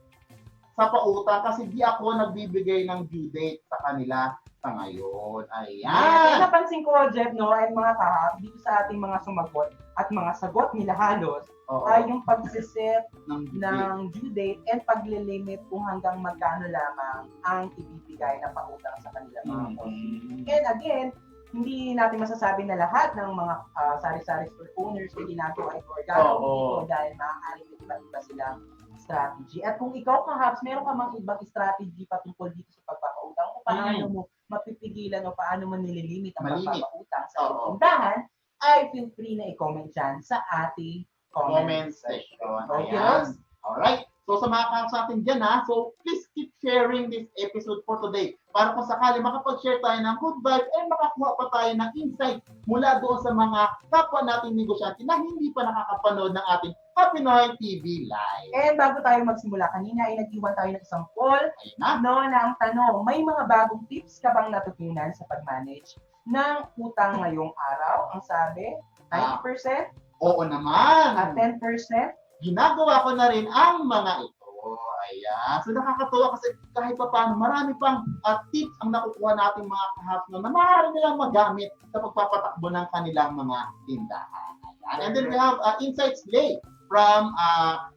sa pautang kasi di ako nagbibigay ng due date sa kanila sa ngayon. Ayan. Napansin ko, Jeff, no, ay mga kahap, dito sa ating mga sumagot at mga sagot nila halos, ay yung pagsiset ng due date and paglilimit kung hanggang magkano lamang ang ibibigay na pautang sa kanila mga And again, hindi natin masasabi na lahat ng mga sari-sari store owners ay ginagawa ito or gagawin ito dahil maaaring iba-iba silang strategy. At kung ikaw kahaps, meron ka mang ibang strategy patungkol dito sa pagpapautang kung paano mo mapipigilan o paano mo nililimit ang pagpapautang sa tindahan, ay feel free na i-comment dyan sa ating comment section. Okay, alright. So sa mga kahaps natin dyan so please keep sharing this episode for today para kung sakali makapag-share tayo ng good vibes and makakuha pa tayo ng insight mula doon sa mga kapwa nating negosyante na hindi pa nakakapanood ng ating Happy Noy TV Live. And bago tayo magsimula, kanina ay nag-iwan tayo ng isang poll na ang tanong, may mga bagong tips ka bang natutunan sa pag-manage ng utang ngayong araw? Ang sabi, 90%? Oo naman. At 10%? Ginagawa ko na rin ang mga ito. Ayan. So nakakatuwa kasi kahit pa paano, marami pang tips ang nakukuha nating mga kahaps na maaari nilang magamit sa pagpapatakbo ng kanilang mga tindahan. Ayan. And then we have Insights Day from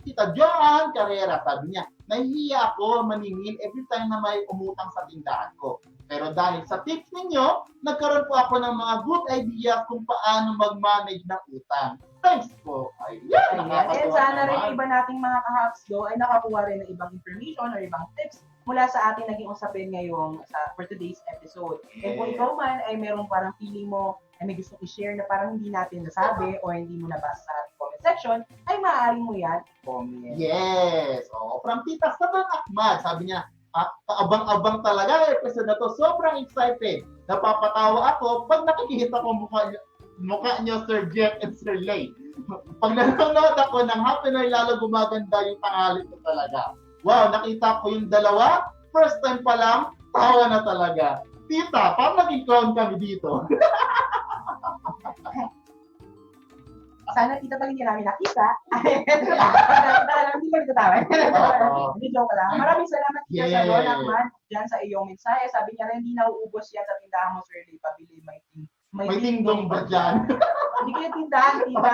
Tita Joan Carrera. Sabi niya, nahihiya ako maningil every time na may umutang sa tindahan ko. Pero dahil sa tips ninyo, nagkaroon po ako ng mga good ideas kung paano mag-manage ng utang. Thanks po. Ayan. And sana rin iba nating mga kahaps ay nakakuha rin ng ibang information or ibang tips mula sa ating naging usapin ngayong for today's episode. And kung ikaw man ay merong parang feeling mo ay may gusto i-share na parang hindi natin nasabi o hindi mo nabasa sa comment comment section, ay maaari mo yan comment. Yes! Oo, from Tita Saban Ahmad, sabi niya, kaabang-abang talaga episode na to. Sobrang excited. Napapatawa ako pag nakikita ko mukha niyo, Sir Jeff and Sir Lay. Pag nanonood ako ng Happy Noy, lalo gumaganda yung tanghali ko talaga. Wow, nakita ko yung dalawa. First time pa lang, tawa na talaga. Tita, paano naging clown kami dito? Sana tita pag hindi namin nakita. Hindi kami tatawa. Hindi joke lang. Maraming salamat tita sa Don Ahmad dyan sa iyong mensahe. Sabi niya rin, hindi nauubos yan sa tindahan mo, Sir Lee. Pabili, May tingdong ba dyan? Hindi kayo tindahan, tita.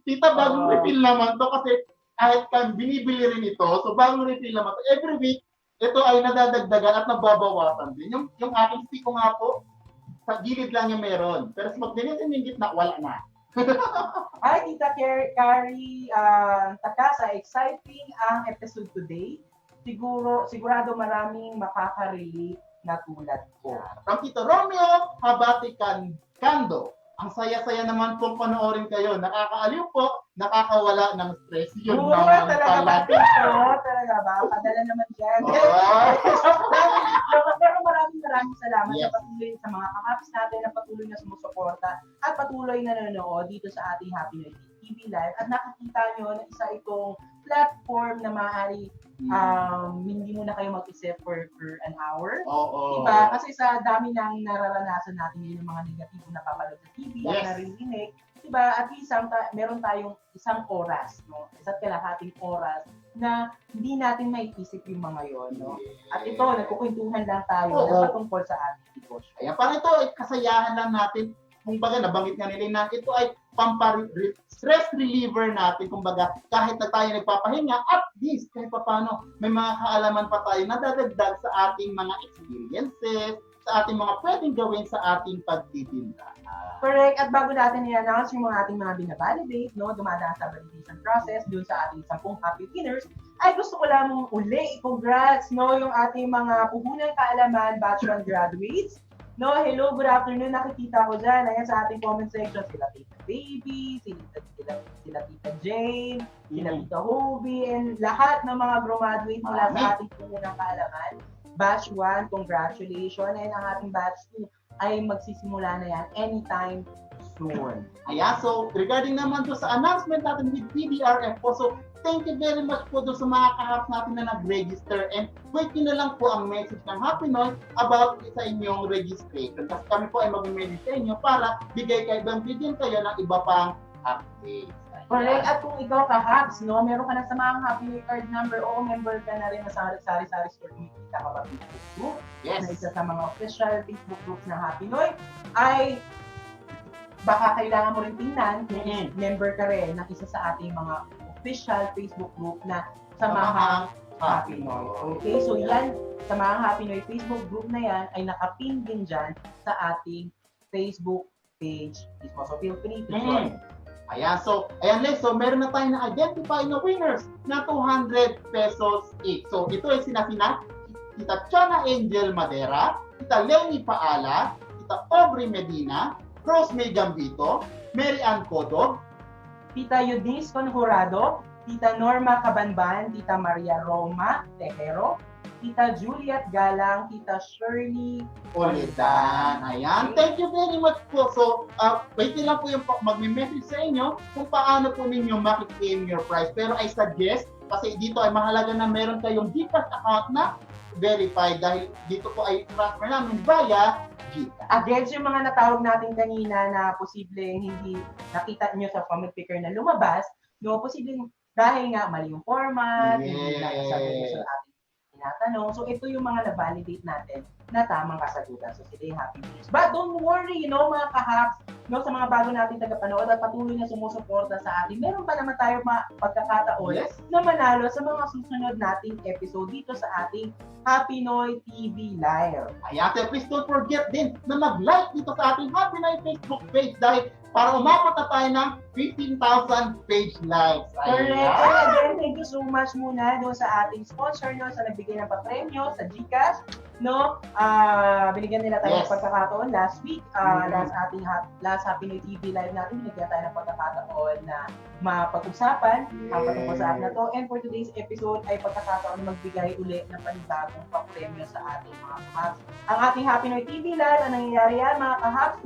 Tita, bagong refill naman to kasi kahit binibili rin ito, so bagong refill naman to. Every week, ito ay nadadagdagan at nababawasan din. Yung aking stick ko nga po, sa gilid lang yung meron. Pero sa magdinis yung gitna, wala na. Hi, Tita Carrie Takasa. Exciting ang episode today. Sigurado maraming makaka-relate na tulad ko. From Tito Romeo Habati Kando. Ang saya-saya naman pong panoorin kayo. Nakakaaliw po, nakakawala ng stress. Yun naman talaga ba? pala. Talaga ba? Padala naman dyan. Pero maraming salamat Yes. sa patuloy sa mga kakaps natin na patuloy na sumusuporta at patuloy na nanonood dito sa ating Happy Noy TV Live. At nakikita nyo na isa itong platform na maaari hindi mo na kayo mag-isip for an hour. Oo. Diba? Kasi sa dami ng nararanasan natin yung mga negatibo na papalad sa TV Yes. at naririnig, diba? At least meron tayong isang oras, no? Isa't kalahating oras na hindi natin maiisip yung mga yon, no? At ito, nagkukwentuhan lang tayo na patungkol sa ating negosyo. Ayan, para ito ay kasayahan lang natin. Kumbaga, nabanggit nga nila na ito ay stress reliever natin. Kumbaga, kahit na tayo nagpapahinga, at least, kahit pa paano, may mga kaalaman pa tayo na dadagdag sa ating mga experiences, sa ating mga pwedeng gawin sa ating pagtitinda. Correct. At bago natin i-announce yung mga ating mga binabalidate, no, dumadaan sa validation process dun sa ating 10 happy winners, ay gusto ko lamang uli i-congrats, no, yung ating mga puhunang kaalaman batch 1 graduates. No, hello, good afternoon. Nakikita ko dyan. Ayan sa ating comment section. Sila Tita Baby, sila Tita Jane, sila Tita Hobie, and lahat ng mga graduate mula sa ating pumunang kaalaman. Batch 1, congratulations. And ang ating batch 2 ay magsisimula na yan anytime soon. Ayan, so regarding naman to sa announcement natin with PDRF po, so thank you very much po doon sa mga kahaps natin na nag-register, and wait nyo na lang po ang message ng Happy Noy about sa inyong registration. Kasi kami po ay mag-message sa inyo para bigyan kayo ng iba pang updates. Correct. At kung ikaw kahaps, no, meron ka na sa mga Happy Noy card number o member ka na rin na sa Sari-Sari Store, kumikita ka pa Facebook group. Yes. Na isa sa mga official Facebook groups ng Happy Noy, ay baka kailangan mo rin tingnan kung member ka rin ng isa sa ating mga official Facebook group na Samahang Happy Noy. Okay, so yan, Samahang Happy Noy Facebook group na yan ay nakapin din dyan sa ating Facebook page. So feel free to join. Ayan, so meron na tayo na-identify na winners na 200 pesos each. So ito ay sina Tita Chana Angel Madera, Tita Lenny Paala, Tita Aubrey Medina, Rose May Gambito, Mary Ann Codog, Tita Eunice Conjurado, Tita Norma Cabanban, Tita Maria Roma Tejero, Tita Juliet Galang, Tita Shirley Oledan. Ayan, thank you very much po. So, wait lang po yung mag-message sa inyo kung paano po ninyo makik-claim your prize. Pero I suggest, kasi dito ay mahalaga na meron kayong GCash account na verified dahil dito po ay transfer namin via GCash. Against yung mga natawag natin kanina na posibleng hindi nakita nyo sa comment picker na lumabas, no, posibleng dahil nga mali yung format, hindi na sabi sa ating tinatanong. So, ito yung mga na-validate natin na tamang kasagutan. So, sila yung happy news. But don't worry, mga kahaps, sa mga bago natin tagapanood at patuloy na sumusuporta sa atin, meron pa naman tayo pagkakataon na manalo sa mga susunod nating episode dito sa ating Happy Noy TV Live. Ayan, so please don't forget din na mag-like dito sa ating Happy Noy Facebook page dahil para umabot na tayo ng 15,000 page likes. Correct. Ayan. And again, thank you so much muna doon sa ating sponsor, no, sa nagbigay ng papremyo, sa GCash, no? Binigyan nila tayo ng Yes. pagkakataon last week, Mhm. last Happy New TV live natin, binigyan tayo ng pagkakataon na mapag-usapan ang patungkol sa app na to. And for today's episode ay pagkakataon na magbigay ulit ng panibagong papremyo sa ating mga kahabs. Ang ating Happy New TV live, ang nangyayari yan mga kahabs,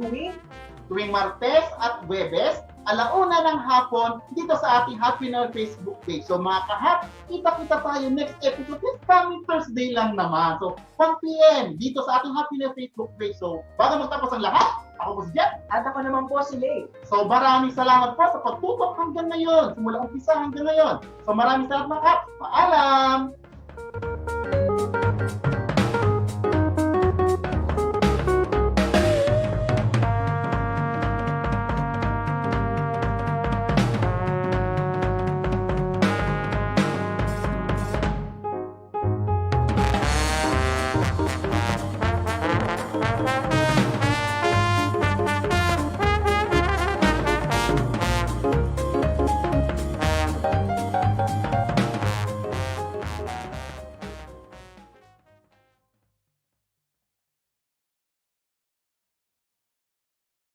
Tuwing Martes at Huwebes, alauna ng hapon dito sa ating Happy New Facebook page. So mga kahap, kita-kita tayo next episode. This coming Thursday lang naman. So 1 p.m. dito sa ating Happy New Facebook page. So bago magtapos ang lahat, ako po si Jeff. at ako naman po si Lay. So maraming salamat po sa pagtutok hanggang ngayon. Simula umpisa hanggang ngayon. So maraming salamat mga kahap. Paalam!